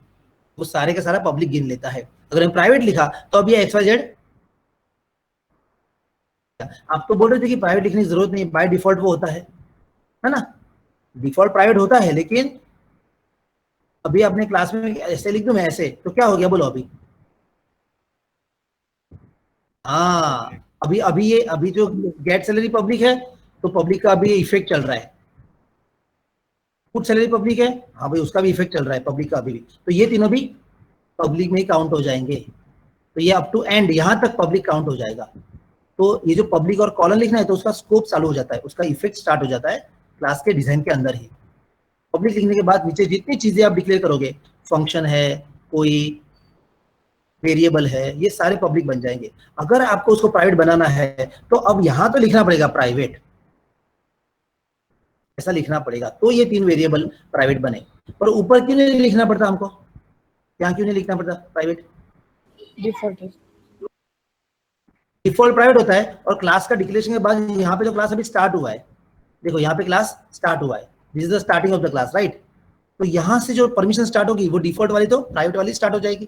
वो सारे का सारा पब्लिक गिन लेता है। अगर हम प्राइवेट लिखा तो अब ये XYZ, आप तो बोल रहे थे कि प्राइवेट लिखने की जरूरत नहीं, बाय डिफॉल्ट वो होता है ना, डिफॉल्ट प्राइवेट होता है, लेकिन अभी अपने क्लास में ऐसे लिख दूं मैं ऐसे, तो क्या हो गया बोलो अभी? हाँ, अभी जो गेट सैलरी पब्लिक है तो पब्लिक का अभी इफेक्ट चल रहा है, पुट सैलरी पब्लिक है, हाँ भाई उसका भी इफेक्ट चल रहा है पब्लिक का अभी भी, तो ये तीनों भी पब्लिक में ही काउंट हो जाएंगे, तो ये अप टू एंड यहां तक पब्लिक काउंट हो जाएगा। तो ये जो पब्लिक और कॉलन लिखना है तो उसका स्कोप चालू हो जाता है, उसका इफेक्ट स्टार्ट हो जाता है क्लास के डिजाइन के अंदर ही। पब्लिक लिखने के बाद नीचे जितनी चीजें आप डिक्लेयर करोगे, फंक्शन है, कोई वेरिएबल है, ये सारे पब्लिक बन जाएंगे। अगर आपको उसको प्राइवेट बनाना है तो अब यहां तो लिखना पड़ेगा प्राइवेट, ऐसा लिखना पड़ेगा तो ये 3 वेरिएबल प्राइवेट बने, पर ऊपर क्यों नहीं लिखना पड़ता हमको? यहाँ क्यों नहीं लिखना पड़ता प्राइवेट? डिफॉल्ट प्राइवेट होता है और क्लास का डिक्लेरेशन के बाद यहाँ पे जो क्लास अभी स्टार्ट हुआ है, देखो यहाँ पे क्लास स्टार्ट हुआ है, this is the starting of the class, right? तो यहाँ से जो परमिशन स्टार्ट होगी वो डिफॉल्ट वाली तो प्राइवेट वाली स्टार्ट हो जाएगी,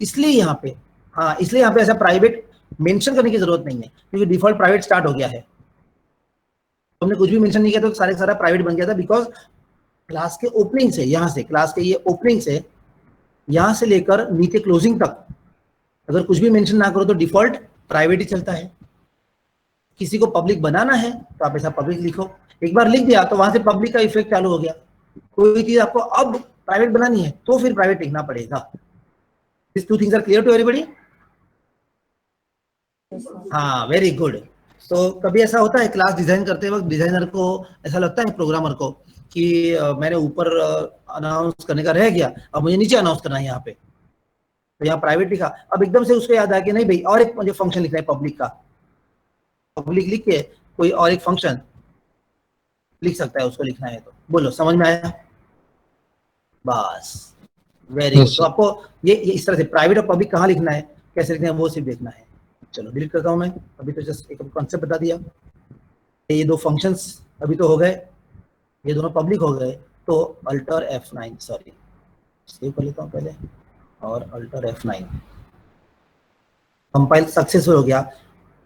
इसलिए यहाँ पे, हाँ इसलिए यहाँ पे ऐसा प्राइवेट मेंशन करने की जरूरत नहीं है क्योंकि डिफॉल्ट प्राइवेट स्टार्ट हो गया है। तो हमने कुछ भी मेंशन नहीं किया तो सारे सारा प्राइवेट बन गया था, बिकॉज क्लास के ओपनिंग से, यहाँ से क्लास के ये ओपनिंग से यहाँ से लेकर नीचे क्लोजिंग तक अगर कुछ भी मेंशन ना करो तो डिफॉल्ट प्राइवेट ही चलता है। किसी को पब्लिक बनाना है तो आप ऐसा पब्लिक लिखो, एक बार लिख दिया तो वहां से पब्लिक का इफेक्ट चालू हो गया। कोई चीज आपको अब प्राइवेट बनानी है तो फिर प्राइवेट लिखना पड़ेगा। This two things are clear to everybody? हाँ, वेरी गुड। तो कभी ऐसा होता है क्लास डिजाइन करते वक्त डिजाइनर को ऐसा लगता है प्रोग्रामर को कि मैंने ऊपर अनाउंस करने का रह गया, अब मुझे नीचे अनाउंस करना है यहाँ पे, तो यहाँ प्राइवेट लिखा, अब एकदम से उसको याद आया कि नहीं भाई और एक मुझे फंक्शन लिखना है पब्लिक का, पब्लिक लिख के कोई और एक फंक्शन लिख सकता है, उसको लिखना है तो। बोलो समझ में आया? बस वेरी गुड। तो आपको ये इस तरह से प्राइवेट और पब्लिक कहाँ लिखना है, कैसे लिखना है, वो सिर्फ देखना है। चलो डिलीट करता हूँ मैं, अभी तो जस्ट एक कॉन्सेप्ट बता दिया। ये दो फंक्शंस अभी तो हो गए, ये दोनों पब्लिक हो गए। तो अल्टर F9, सॉरी सेव कर लेता हूँ पहले, और अल्टर F9 कंपाइल सक्सेसफुल हो गया।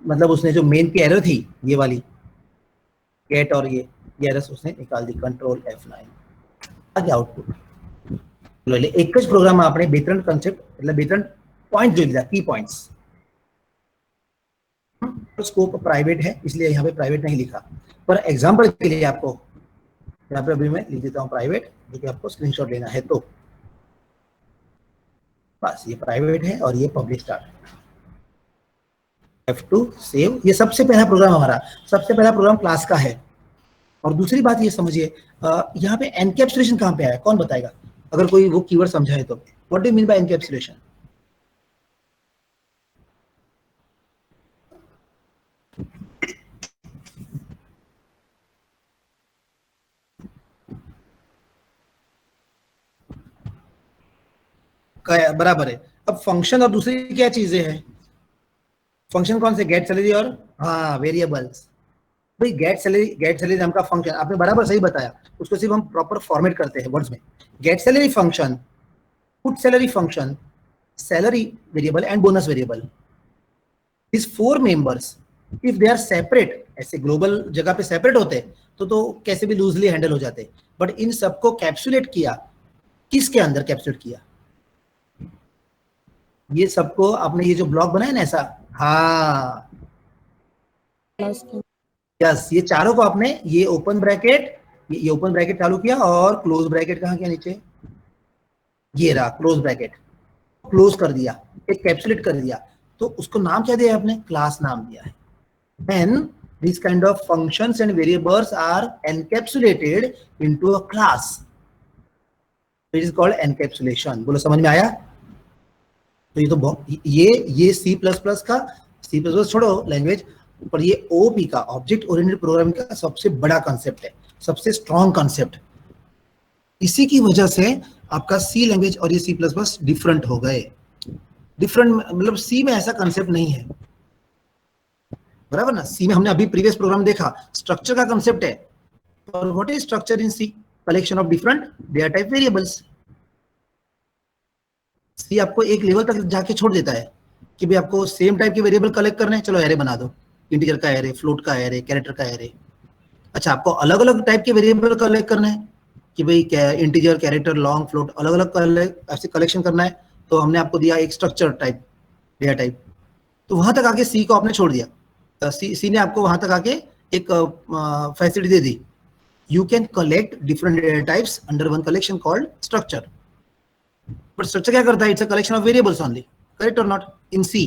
मतलब उसने जो मेन की एरर थी ये वाली गेट और ये एरर्स उसने निकाल दी। कंट्रोल F9 आ गया आउटपुट। એટલે એક જ પ્રોગ્રામમાં આપણે બે ત્રણ કન્સેપ્ટ એટલે બે ત્રણ पॉइंट जो लिखा, की पॉइंट्स। स्कोप प्राइवेट है इसलिए यहाँ पे प्राइवेट नहीं लिखा, पर एग्जांपल के लिए आपको यहाँ पे अभी मैं लिख देता हूँ प्राइवेट, जो कि आपको स्क्रीनशॉट लेना है। तो बस ये प्राइवेट है और ये पब्लिक स्टार्ट है। F2 save. ये सबसे पहला प्रोग्राम हमारा, सबसे पहला प्रोग्राम क्लास का है। और दूसरी बात ये समझिए, यहाँ पे एनकैप्सुलेशन कहाँ पे आया, कौन बताएगा? अगर कोई वो कीवर्ड समझाए तो। What do you mean by encapsulation? बराबर है। अब फंक्शन और दूसरी क्या चीजें हैं? फंक्शन कौन से? गेट सैलरी और हाँ वेरिएबल्स। भाई गेट सैलरी नाम का फंक्शन, आपने बराबर सही बताया, उसको सिर्फ हम प्रॉपर फॉर्मेट करते हैं वर्ड्स में। Get salary function, put salary function, salary variable and bonus variable, these four members if they are separate, ऐसे ग्लोबल जगह पे सेपरेट होते तो कैसे भी लूजली हैंडल हो जाते, बट इन सबको कैप्सुलेट किया। किसके अंदर कैप्सुलेट किया? ये सबको आपने ये जो ब्लॉक बनाया ना ऐसा, हाँ यस, ये चारों को आपने ये ओपन ब्रैकेट, ये ओपन ब्रैकेट चालू किया और क्लोज ब्रैकेट कहाँ किया? नीचे ये रहा क्लोज ब्रैकेट, क्लोज कर दिया, एक कैप्सुलेट कर दिया। तो उसको नाम क्या दिया आपने? क्लास नाम दिया है। When these kind of functions and variables are encapsulated into a class, it is called encapsulation। बोलो समझ में आया? तो ये तो ये C++ का, C++ छोड़ो लैंग्वेज, पर ये OOP का, ऑब्जेक्ट ओरिएंटेड प्रोग्रामिंग का सबसे बड़ा कंसेप्ट है, सबसे स्ट्रॉन्ग कंसेप्ट। इसी की वजह से आपका C लैंग्वेज और ये C++ डिफरेंट हो गए। डिफरेंट मतलब C में ऐसा कंसेप्ट नहीं है, बराबर ना? सी में हमने अभी प्रीवियस प्रोग्राम देखा, स्ट्रक्चर का कंसेप्ट है। और what is structure in C? Collection of different data type variables. C आपको एक लेवल तक जाके छोड़ देता है कि भाई आपको सेम टाइप के वेरिएबल कलेक्ट करने हैं, चलो एरे बना दो, इंटीजर का एरे, फ्लोट का एरे, कैरेक्टर का एरे। अच्छा, आपको अलग अलग टाइप के वेरिएबल कलेक्ट करने हैं कि भाई इंटीजर, कैरेक्टर, लॉन्ग, फ्लोट, अलग अलग ऐसे कलेक्शन करना है, तो हमने आपको दिया एक स्ट्रक्चर टाइप डेटा टाइप। तो वहां तक आके सी को आपने छोड़ दिया, सी ने आपको वहां तक आके एक facility they the, you can collect different data types under one collection called structure. But structure क्या करता है? It's a collection of variables only, correct और नॉट? इन सी।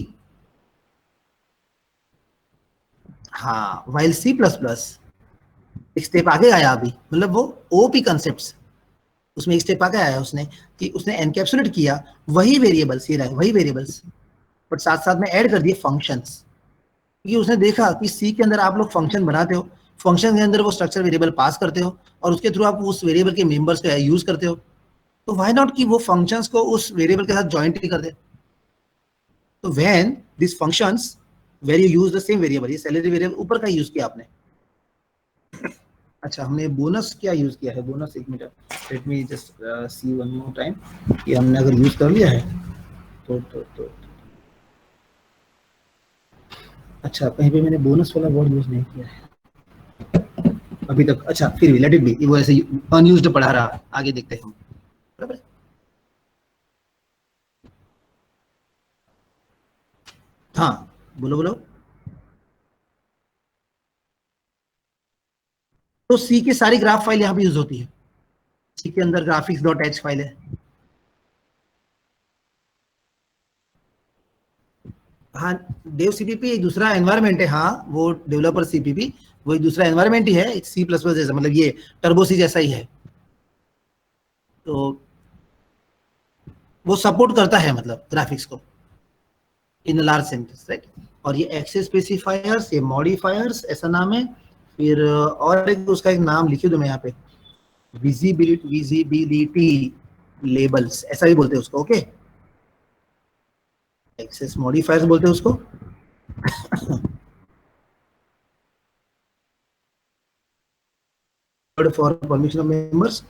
हाँ, वाइल C++ एक स्टेप आगे आया अभी, मतलब वो OOP कंसेप्ट्स, उसमें एक स्टेप आगे आया उसने, कि उसने एनकैप्सुलेट किया वही वेरिएबल्स, ये रहे वही वेरिएबल्स, बट साथ साथ में ऐड कर दिए फंक्शंस। क्योंकि उसने देखा कि सी के अंदर आप लोग फंक्शन बनाते हो, फंक्शन के अंदर वो स्ट्रक्चर वेरिएबल पास करते हो और उसके थ्रू आप उस वेरिएबल के मेंबर्स को यूज करते हो, तो व्हाई नॉट कि वो फंक्शंस को उस वेरिएबल के साथ जॉइंट ही कर दे। तो when this functions were you use the same variable, ये सैलरी वेरिएबल ऊपर का यूज किया आपने। अच्छा, हमने बोनस क्या यूज किया है? बोनस, एक minute, let me just see one more time कि हमने अगर यूज कर लिया है तो अच्छा, कहीं पे मैंने बोनस वाला वर्ड यूज नहीं किया है अभी तक। अच्छा, फिर भी लेट इट बी, वो ऐसे अनयूज्ड पढ़ा रहा, आगे देखते हैं हम, बराबर। हाँ बोलो बोलो। तो सी की सारी ग्राफ फाइल यहाँ पे यूज होती है, सी के अंदर graphics.h फाइल है। हाँ, डेव सीपीपी एक दूसरा एनवायरनमेंट है, हाँ वो डेवलपर सीपीपी वो एक दूसरा एनवायरनमेंट ही है, C++ जैसा, मतलब ये टर्बो सी जैसा ही है। तो वो सपोर्ट करता है मतलब ग्राफिक्स को इन लार्ज सेंस, राइट। और ये एक्सेस स्पेसिफायर्स, ये मॉडिफायर्स ऐसा नाम है, फिर और एक उसका एक नाम लिखी दो मैं यहाँ पे, विजिबिलिटी लेबल्स ऐसा भी बोलते हैं उसको, ओके, एक्सेस मॉडिफायर्स बोलते हैं उसको। For permission of members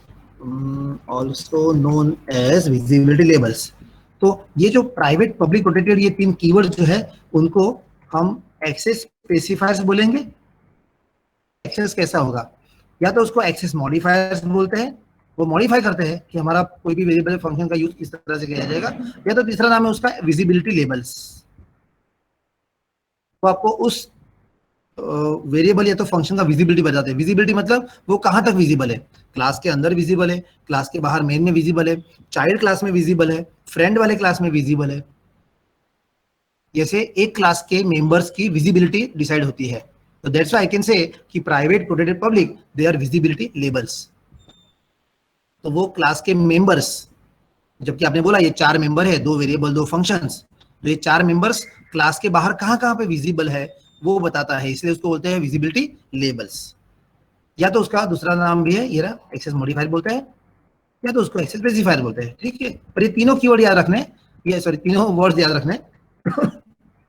also known as visibility labels. तो ये जो प्राइवेट पब्लिक प्रोटेक्टेड ये 3 कीवर्ड जो है उनको हम एक्सेस स्पेसिफायर्स बोलेंगे। एक्सेस कैसा होगा, या तो उसको एक्सेस मॉडिफायर्स बोलते हैं, वो मॉडिफाई करते हैं कि हमारा कोई भी वेरिएबल फंक्शन का यूज किस तरह से किया जाएगा, या तो तीसरा नाम है उसका विजिबिलिटी लेबल्स। तो आपको उस वेरिएबल या तो फंक्शन का विजिबिलिटी बताते हैं। विजिबिलिटी मतलब वो कहां तक विजिबल है, क्लास के अंदर विजिबल है, क्लास के बाहर मेन में विजिबल है, चाइल्ड क्लास में विजिबल है, फ्रेंड वाले क्लास में विजिबल है। जैसे एक क्लास के मेंबर्स की विजिबिलिटी डिसाइड होती है। तो that's why I can say कि private protected public they are visibility labels. तो वो क्लास के मेंबर्स, जबकि आपने बोला ये 4 मेंबर है, 2 वेरिएबल 2 फंक्शंस, तो ये 4 मेंबर्स क्लास के बाहर कहां पे विजिबल है वो बताता है, इसलिए उसको बोलते हैं विजिबिलिटी लेबल्स। या तो उसका दूसरा नाम भी है, ये रहा, एक्सेस मॉडिफायर बोलते हैं, या तो उसको एक्सेस स्पेसिफायर बोलते हैं, ठीक है। पर ये तीनों कीवर्ड याद रखने, ये सॉरी तीनों वर्ड्स याद रखने।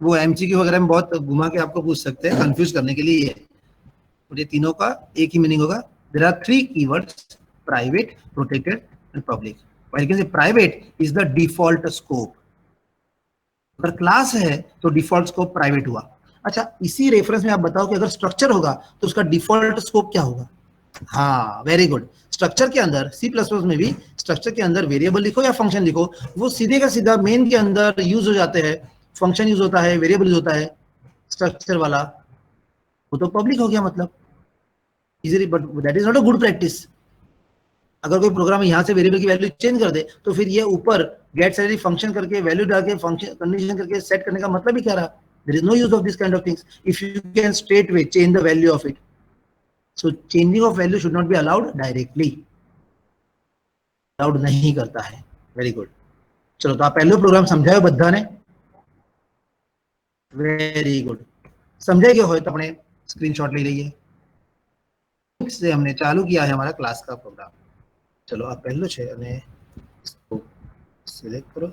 वो एमसीक्यू वगैरह में बहुत घुमा के आपको पूछ सकते हैं कंफ्यूज करने के लिए। और ये तीनों का एक ही मीनिंग होगा। There are 3 keywords, private, protected and public. While can say private is the default scope. अगर क्लास है तो डिफॉल्ट स्कोप प्राइवेट हुआ। अच्छा, इसी रेफरेंस में आप बताओ कि अगर स्ट्रक्चर होगा तो उसका डिफॉल्ट स्कोप क्या होगा। हाँ, वेरी गुड। स्ट्रक्चर के अंदर C++ में भी स्ट्रक्चर के अंदर वेरिएबल लिखो या फंक्शन लिखो, वो सीधे का सीधा मेन के अंदर यूज हो जाते हैं। फंक्शन यूज होता है, वेरिएबल यूज होता है, स्ट्रक्चर वाला वो तो पब्लिक हो गया मतलब easily. But that is not a good practice. अगर कोई प्रोग्राम यहाँ से वेरिएबल की वैल्यू चेंज कर दे तो फिर ये ऊपर गेट सैलरी फंक्शन करके वैल्यू डाल के फंक्शन कंडीशन करके सेट करने का मतलब ही क्या रहा। There is no use of this kind of things if you can straight way change the value of it. So changing of value should not be allowed directly, allowed नहीं करता है। Very good. चलो, तो आप पहले programme समझाए बद्धा ने, very good. समझे क्या हो तो अपने स्क्रीनशॉट ले लीजिए। से हमने चालू किया है हमारा क्लास का प्रोग्राम। चलो आप पहले छे અને इसको सिलेक्ट करो।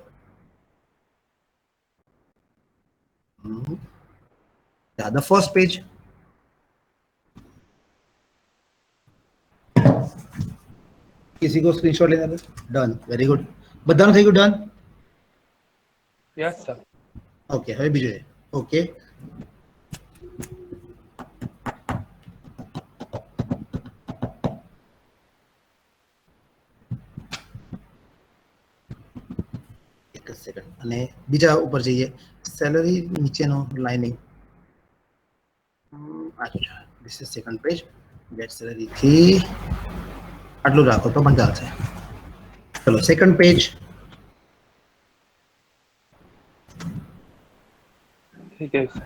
The first page. किसी को स्क्रीनशॉट लेना है? Done, very good. બધાનું થઈ ગયું? ડન? Yes, sir. ઓકે, હવે બીજું છે. ઓકે, એક સેકન્ડ અને બીજા ઉપર જઈએ. સેલરી નીચેનો લાઇનિંગ. अच्छा, this is second page. Get salary थी આટલું રાખો તો મજા આવશે. ચલો સેકન્ડ પેજ. ठीक है सर.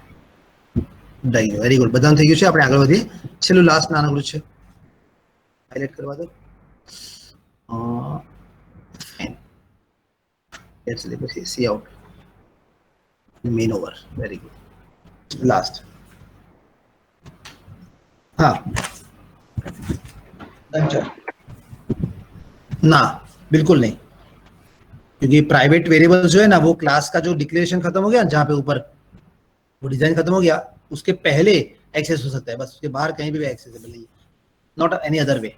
થઈ ગયું, વેરી ગુડ. બધાનું થઈ ગયું છે. આપણે આગળ વધીએ. છેલ્લું લાસ્ટ નાનકડું છે, હાઇલાઇટ કરવા દો. Let's see out main over. Very good. Last. हाँ, अच्छा ना, बिल्कुल नहीं, क्योंकि प्राइवेट वेरिएबल जो है ना वो क्लास का जो डिक्लेरेशन खत्म हो गया, जहाँ पे ऊपर वो डिजाइन खत्म हो गया, उसके पहले एक्सेस हो सकता है, बस उसके बाहर कहीं भी एक्सेसिबल नहीं है, नॉट एनी अदर वे।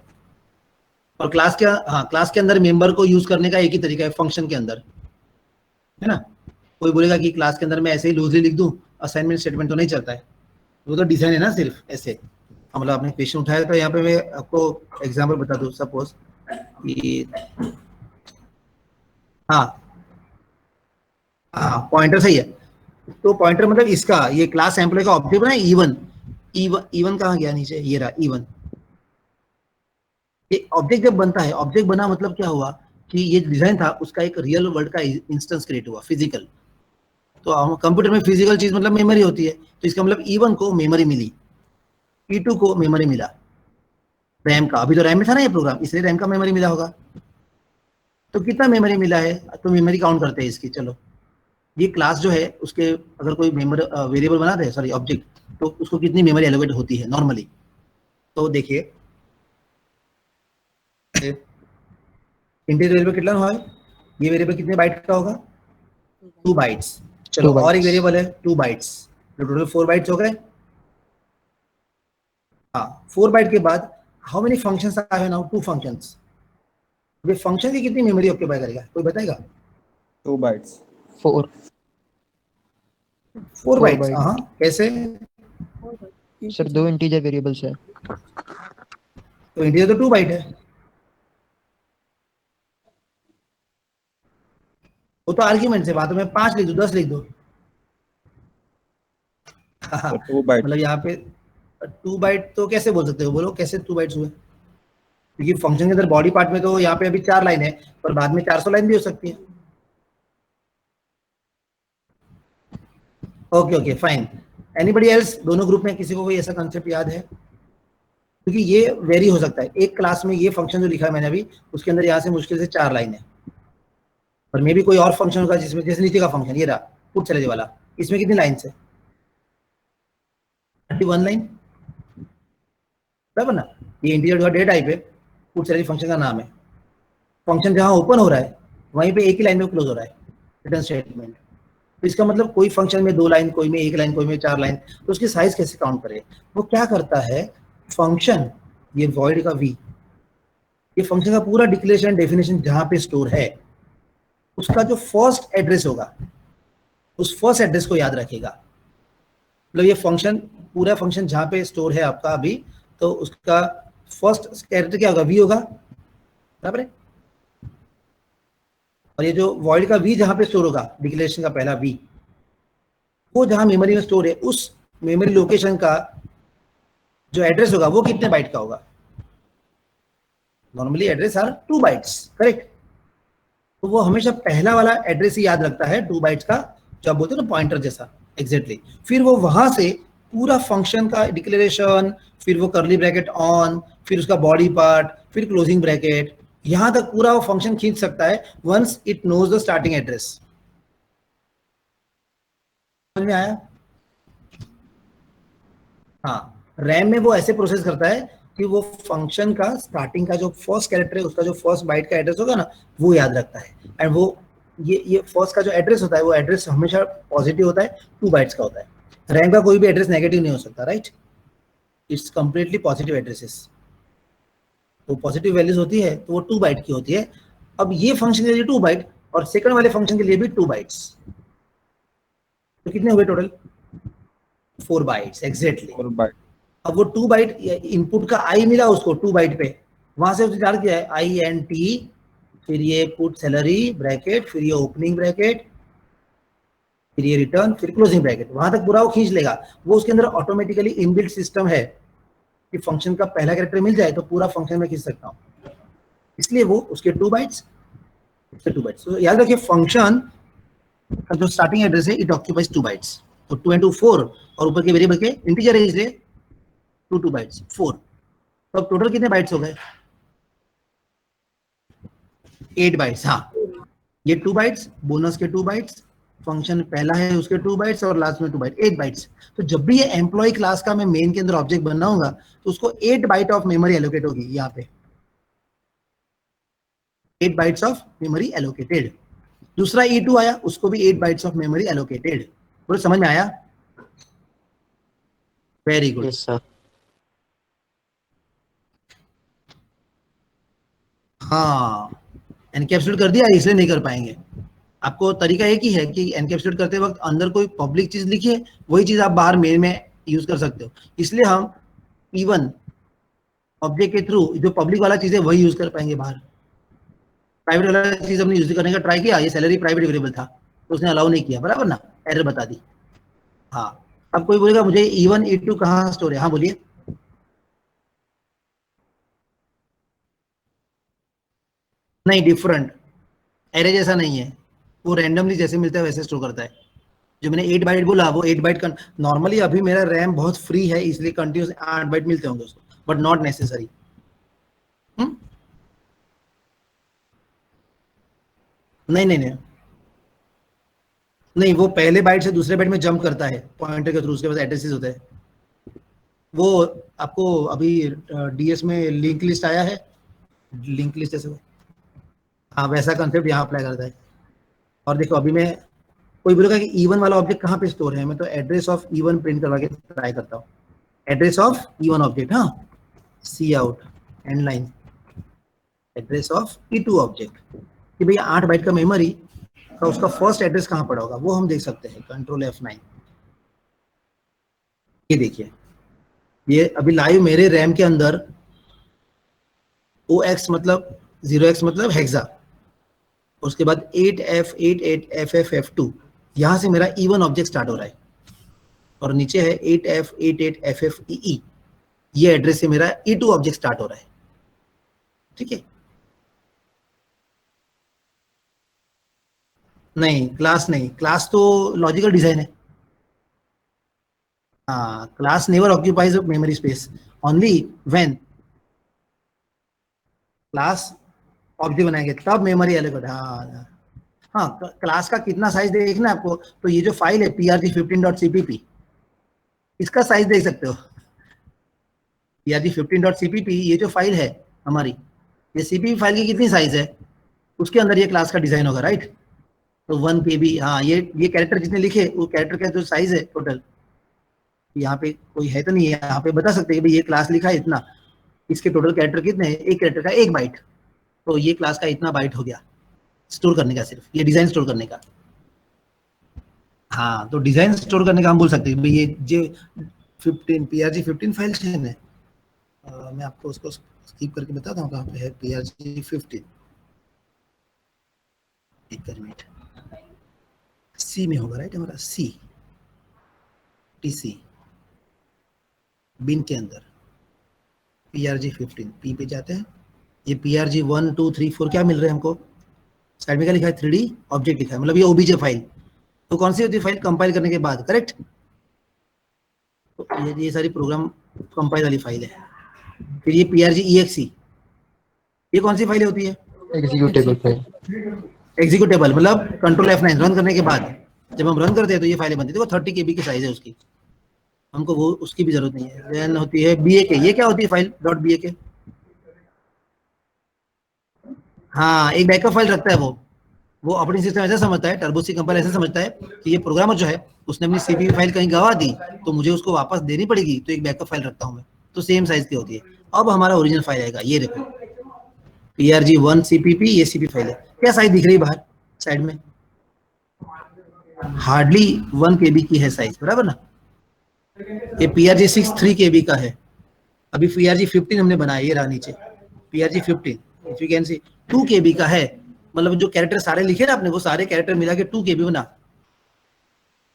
और क्लास के, हाँ, क्लास के अंदर मेंबर को यूज करने का एक ही तरीका है, फंक्शन के अंदर, है ना। कोई बोलेगा कि क्लास के अंदर मैं ऐसे ही लूजली लिख दूं, असाइनमेंट स्टेटमेंट तो नहीं चलता है, वो तो डिजाइन है ना सिर्फ ऐसे। मतलब आपने क्वेश्चन उठाया तो यहाँ पे मैं आपको एग्जांपल बता दूं, सपोज कि हाँ हाँ पॉइंटर सही है, तो पॉइंटर मतलब इसका, ये क्लास एम्प्लॉय का ऑब्जेक्ट बना इवन, इवन कहाँ गया नीचे, ये रहा इवन। ये ऑब्जेक्ट जब बनता है, ऑब्जेक्ट बना मतलब क्या हुआ कि ये डिजाइन था उसका एक रियल वर्ल्ड का इंस्टेंस क्रिएट हुआ, फिजिकल। तो कंप्यूटर में फिजिकल चीज मतलब मेमोरी होती है, तो इसका मतलब E1 को मेमोरी मिली, E2 को मेमोरी मिला, रैम का, अभी तो रैम में था ना ये प्रोग्राम, इसलिए रैम का मेमोरी मिला होगा। तो कितना मेमोरी मिला है, तो मेमोरी काउंट करते हैं इसकी। चलो, ये क्लास जो है उसके अगर कोई वेरिएबल बनाते हैं, सॉरी ऑब्जेक्ट, तो उसको कितनी मेमोरी एलोकेट होती है नॉर्मली, तो देखिए इंटीजर वेरिएबल कितना है, ये वेरिएबल कितने बाइट का होगा, 2 बाइट्स। चलो 2 और एक bytes. वेरिएबल है 2 बाइट्स, तो टोटल 4 बाइट्स हो गए। हाँ 4 बाइट के बाद हाउ मेनी फंक्शंस आए नाउ, 2 फंक्शंस। ये फंक्शन की कितनी मेमोरी ऑक्यूपाई करेगा, कोई बताएगा? 2 bytes. 4. 4 4 बाइट्स। byte. हाँ कैसे? सर 2 इंटीजर वेरिएबल्स है. तो इंटीजर तो 2 बाइट है, वो तो आर्ग्यूमेंट से बात है, मैं 5 लिख दूं 10 लिख दूं। तो 2 bytes. मतलब यहाँ पे 2 बाइट तो कैसे बोल सकते हो, बोलो कैसे 2 बाइट्स हुए? क्योंकि फंक्शन के अंदर बॉडी पार्ट में तो यहाँ पे अभी 4 लाइन है, पर बाद में 400 लाइन भी हो सकती है। Okay okay fine. Anybody else, दोनों ग्रुप में किसी को कोई ऐसा कंसेप्ट याद है? क्योंकि ये वेरी हो सकता है, एक क्लास में ये फंक्शन जो लिखा है मैंने अभी, उसके अंदर यहाँ से मुश्किल से 4 लाइन है, और मे भी कोई और फंक्शन होगा जिसमें, जैसे नीचे का फंक्शन ये रहा पुट चले वाला, इसमें कितनी लाइन है? 31 लाइन, बराबर ना? ये इंटीजर का डेटा टाइप है, पुट चले फंक्शन का नाम है। फंक्शन जहां ओपन हो रहा है वहीं पे एक ही लाइन में क्लोज हो रहा है, रिटर्न स्टेटमेंट। तो इसका मतलब कोई फंक्शन में 2 लाइन, कोई में 1 लाइन, कोई में 4 लाइन, तो उसकी साइज कैसे काउंट करें? वो क्या करता है फंक्शन, ये वॉइड का वी, ये फंक्शन का पूरा डिक्लेरेशन डेफिनेशन जहां पे स्टोर है, उसका जो फर्स्ट एड्रेस होगा उस फर्स्ट एड्रेस को याद रखेगा। मतलब ये फंक्शन, पूरा फंक्शन जहां पे स्टोर है आपका अभी, तो उसका फर्स्ट कैरेक्टर क्या होगा, वी होगा, बराबर है? और ये जो वॉइड का वी जहां पे स्टोर होगा, डिक्लेरेशन का पहला वी, वो जहां मेमोरी में स्टोर है, उस मेमोरी लोकेशन का जो एड्रेस होगा वो कितने बाइट का होगा? Normally address are 2 bytes, correct? तो वो हमेशा पहला वाला एड्रेस ही याद रखता है 2 बाइट्स का, जो आप बोलते हो ना पॉइंटर जैसा, एग्जैक्टली। फिर वो वहां से पूरा फंक्शन का डिक्लेरेशन, फिर वो करली ब्रैकेट ऑन, फिर उसका बॉडी पार्ट, फिर क्लोजिंग ब्रैकेट, यहां तक पूरा वो फंक्शन खींच सकता है once it knows the starting address. समझ में आया? हाँ, रैम में वो ऐसे प्रोसेस करता है कि वो फंक्शन का स्टार्टिंग का जो फर्स्ट कैरेक्टर है, उसका जो फर्स्ट बाइट का एड्रेस होगा ना, वो याद रखता है। एंड वो ये फर्स्ट का जो एड्रेस होता है, वो एड्रेस हमेशा पॉजिटिव होता है, 2 बाइट्स का होता है। रैम का कोई भी एड्रेस नेगेटिव नहीं हो सकता, right? It's completely positive addresses. तो पॉजिटिव वैल्यूज होती है तो वो 2 बाइट की होती है। अब ये फंक्शन के लिए 2 बाइट, और सेकंड वाले फंक्शन के लिए भी 2 बाइट्स, तो कितने हुए टोटल? 4 bytes, exactly. 4 bytes. अब वो 2 बाइट इनपुट का आई मिला उसको 2 बाइट पे, वहां से उसने डाल किया है INT, फिर ये पुट सैलरी ब्रैकेट, फिर ये ओपनिंग ब्रैकेट, फिर ये रिटर्न, फिर क्लोजिंग ब्रैकेट, वहां तक पूरा वो खींच लेगा। वो उसके अंदर ऑटोमेटिकली इनबिल्ट सिस्टम है कि फंक्शन का पहला कैरेक्टर मिल जाए तो पूरा फंक्शन में खींच सकता हूँ, इसलिए वो उसके 2 बाइट्स, उसके 2 बाइट्स। तो याद रखिए फंक्शन का जो स्टार्टिंग एड्रेस है इट ऑक्यूपाइज 2 बाइट्स। तो 2 into 4, और ऊपर के वेरिएबल के इंटीजर है इसलिए 2 बाइट्स 4। तो अब टोटल कितने बाइट्स हो गए? 8 बाइट्स। हाँ, ये 2 बाइट्स, बोनस के 2 बाइट्स, फंक्शन पहला है उसके 2 बाइट्स, और लास्ट में 2 बाइट, 8 बाइट्स। तो जब भी ये एम्प्लॉय क्लास का मैं मेन के अंदर ऑब्जेक्ट बनाऊंगा तो उसको 8 बाइट ऑफ मेमोरी एलोकेट होगी, यहाँ पे 8 बाइट्स ऑफ मेमोरी एलोकेटेड। दूसरा E2 आया, उसको भी 8 बाइट्स ऑफ मेमोरी एलोकेटेड। पूरा समझ में आया? Very good. Yes, sir. हाँ, एनकैप्सुलेट कर दिया इसलिए नहीं कर पाएंगे। आपको तरीका एक ही है कि एनकैप्सुलेट करते वक्त अंदर कोई पब्लिक चीज लिखिए, वही चीज आप बाहर मेन में यूज कर सकते हो। इसलिए हम इवन ऑब्जेक्ट के थ्रू जो पब्लिक वाला चीज है वही यूज कर पाएंगे, बाहर प्राइवेट वाला चीज हमने यूज करने का ट्राई किया, ये सैलरी प्राइवेट वेरिएबल था तो उसने अलाउ नहीं किया, बराबर ना, एरर बता दी। हाँ, अब कोई बोलेगा मुझे E1 E2 कहाँ स्टोर है? हाँ बोलिए। नहीं, डिफरेंट, एरे जैसा नहीं है, वो रैंडमली जैसे मिलता है वैसे स्टोर करता है। जो मैंने 8 बाइट बोला वो 8 बाइट का, नॉर्मली अभी मेरा रैम बहुत फ्री है इसलिए कंटिन्यूस 8 बाइट मिलते होंगे उसको, बट नॉट नेसेसरी। नहीं नहीं नहीं नहीं, वो पहले बाइट से दूसरे बाइट में जंप करता है पॉइंटर के थ्रू, उसके पास एड्रेसेस होते हैं। वो आपको अभी डीएस में लिंक लिस्ट आया है, लिंक लिस्ट जैसे, हाँ वैसा कंसेप्ट यहाँ अप्लाई करता है। और देखो अभी मैं, कोई बोलेगा कि E1 वाला ऑब्जेक्ट कहाँ पे स्टोर है, मैं तो एड्रेस ऑफ E1 प्रिंट करवा के ट्राई करता हूँ। एड्रेस ऑफ E1 ऑब्जेक्ट, हाँ C out end line, address of E2 object, कि भैया 8 बाइट का मेमोरी का उसका फर्स्ट एड्रेस कहाँ पड़ा होगा वो हम देख सकते हैं। कंट्रोल F9, ये देखिए ये अभी लाइव मेरे रैम के अंदर OX मतलब 0x मतलब हेक्सा, उसके बाद 8F88FFF2, यहाँ से मेरा E1 ऑब्जेक्ट स्टार्ट हो रहा है, और नीचे है 8F88FFEE, ये एड्रेस से मेरा E2 ऑब्जेक्ट स्टार्ट हो रहा है। ठीक है, नहीं क्लास नहीं, क्लास तो लॉजिकल डिजाइन है। हाँ, class never occupies memory space, only when class object बनाएंगे तब मेमोरी एलोकेट। हाँ हाँ, क्लास का कितना साइज देखना है आपको, तो ये जो फाइल है prg15.cpp, इसका साइज देख सकते हो। prg15.cpp ये जो फाइल है हमारी, ये cpp फाइल की कितनी साइज है, उसके अंदर ये क्लास का डिजाइन होगा, राइट। तो 1 KB, हाँ ये कैरेक्टर जितने लिखे वो कैरेक्टर का जो साइज है टोटल, यहाँ पे कोई है तो नहीं है, यहाँ पे बता सकते हैं कि भाई ये क्लास लिखा है इतना, इसके टोटल कैरेक्टर कितने हैं, एक कैरेक्टर का 1 बाइट, तो ये क्लास का इतना बाइट हो गया स्टोर करने का, सिर्फ ये डिजाइन स्टोर करने का। हाँ, तो डिजाइन स्टोर करने का हम बोल सकते हैं भाई ये जो 15 prg15 फाइल चेन है, मैं आपको उसको स्किप करके बताता हूँ कहाँ पे है prg15, एक मिनट, सी में होगा राइट हमारा, सी टीसी बिन के अंदर prg15 पी पे जाते हैं, ये prg1 2 3 4 क्या मिल रहा है हमको, साइड में क्या लिखा है 3D ऑब्जेक्ट लिखा है, मतलब ये ओबीजे फाइल। तो कौन सी होती है फाइल, कंपाइल करने के बाद, करेक्ट। तो ये सारी प्रोग्राम कंपाइल वाली फाइल है। फिर ये prg.exe, ये कौन सी फाइल होती है, एग्जीक्यूटेबल फाइल। एग्जीक्यूटेबल, मतलब कंट्रोल F9 रन करने के बाद जब हम रन करते हैं तो ये फाइलें बनती है। देखो 30 KB की साइज है उसकी, हमको वो उसकी भी जरूरत नहीं है। देन होती है BAK, ये क्या होती है फाइल, .BAK, हाँ एक बैकअप फाइल रखता है वो ऑपरेटिंग सिस्टम ऐसा समझता है, टर्बो सी कंपाइलर ऐसा समझता है कि ये प्रोग्रामर जो है उसने अपनी सीपीयू फाइल कहीं गवा दी तो मुझे उसको वापस देनी पड़ेगी, तो एक बैकअप फाइल रखता हूँ मैं, तो सेम साइज की होती है। अब हमारा ओरिजिनल फाइल आएगा, ये देखो prg1 cpp, ये सीपी फाइल है। क्या साइज दिख रही है बाहर साइड में, हार्डली 1 KB की है साइज, बराबर ना। ये prg6 3 KB का है, अभी prg15 हमने बनाया, ये रहा नीचे prg15, if you can see 2 KB का है, मतलब जो कैरेक्टर सारे लिखे ना आपने वो सारे कैरेक्टर मिला के 2 KB बना,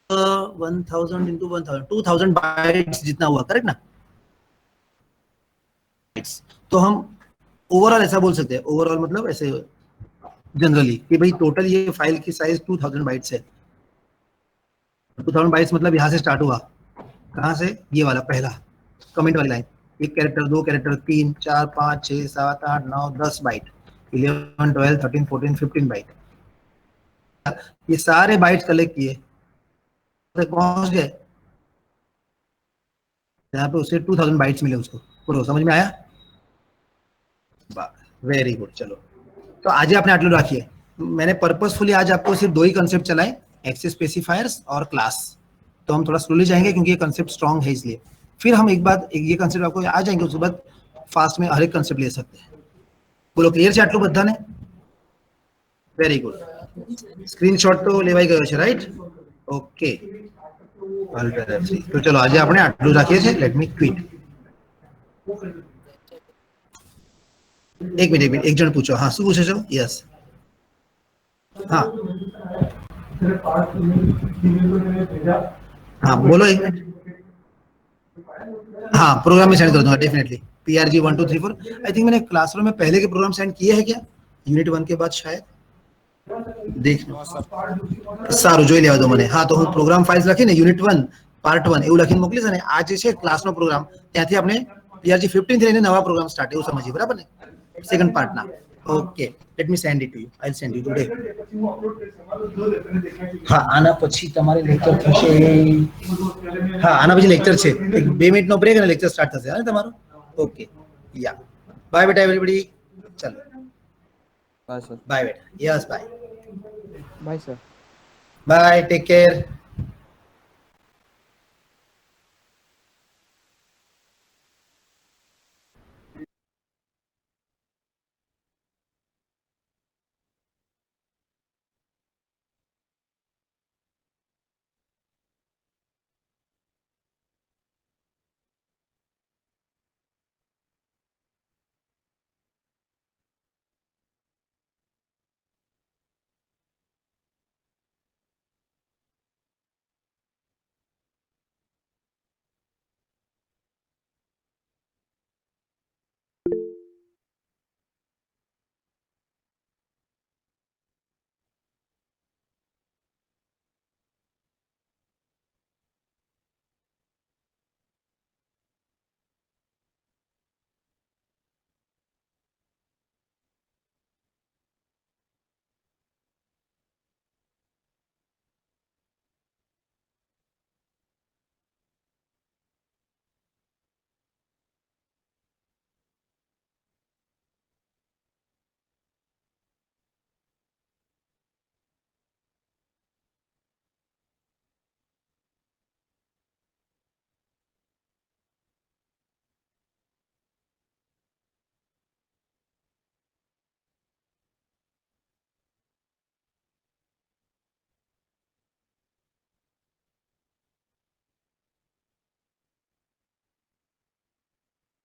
1000 into 1000 2000 बाइट्स जितना हुआ, करेक्ट ना। तो हम ओवरऑल ऐसा बोल सकते हैं, ओवरऑल मतलब ऐसे जनरली कि भाई टोटल ये फाइल की साइज 2000 बाइट्स है। 2000 बाइट्स मतलब यहाँ से स्टार्ट हुआ, कहाँ से, ये वाला पहला कमेंट वाली लाइन, एक कैरेक्टर, 2 कैरेक्टर, 3 4 5 6 7 8 9 10 बाइट, 11 12 13 14 15 बाइट, ये सारे बाइट्स कलेक्ट किए पहुंच गए यहाँ पे, उसे 2000 बाइट्स मिले उसको। पूरा समझ में आया, वेरी गुड। चलो तो आज आपने आटलू रखिए, मैंने पर्पसफुली आज आपको सिर्फ 2 ही कंसेप्ट चलाए, एक्सेस स्पेसिफायर्स और क्लास। तो हम थोड़ा स्लोली जाएंगे क्योंकि ये कंसेप्ट स्ट्रांग है, इसलिए फिर हम एक बात ये कंसेप्ट आपको आ जाएंगे, उसके बाद फास्ट में हर एक कंसेप्ट ले सकते हैं। बोलो क्लियर છે આટલું બધાને, વેરી ગુડ। સ્ક્રીનશોટ તો લેવાઈ ગયો છે, રાઈટ, ઓકે। તો ચલો આજે આપણે આટલું રાખીએ છીએ, લેટ મી ક્વિટ। એક મિનિટ એક જણ પૂછો, હા શું પૂછો છો, યસ हाँ हाँ बोलो एक मिनट, हाँ प्रोग्राम में सेंड कर दूंगा डेफिनेटली, prg1 2 3 4। आई थिंक मैंने क्लासरूम में पहले के प्रोग्राम सेंड किए हैं क्या, यूनिट 1 के बाद शायद, देख लो સારું જોઈ લેવા દો મને। हाँ तो હું પ્રોગ્રામ ફાઇલ્સ લખીને યુનિટ 1 પાર્ટ 1 એવું લખીને મોકલીશ, અને આ જે છે ક્લાસનો પ્રોગ્રામ ત્યાંથી આપણે prg15 થી લઈને નવા પ્રોગ્રામ સ્ટાર્ટ એવું સમજીએ, બરાબર ને, સેકન્ડ પાર્ટના। Okay let me send it to you I will send you today. હા આના પછી તમારે લેક્ચર થશે. હા આના પછી લેક્ચર છે, 2 મિનિટનો બ્રેક અને લેક્ચર સ્ટાર્ટ થશે હા તમારો. ઓકે યા બાય બેટા એવરીબડી. ચાલો Bye, sir. બાય બેટા. Yes bye. Bye, sir. Bye take care.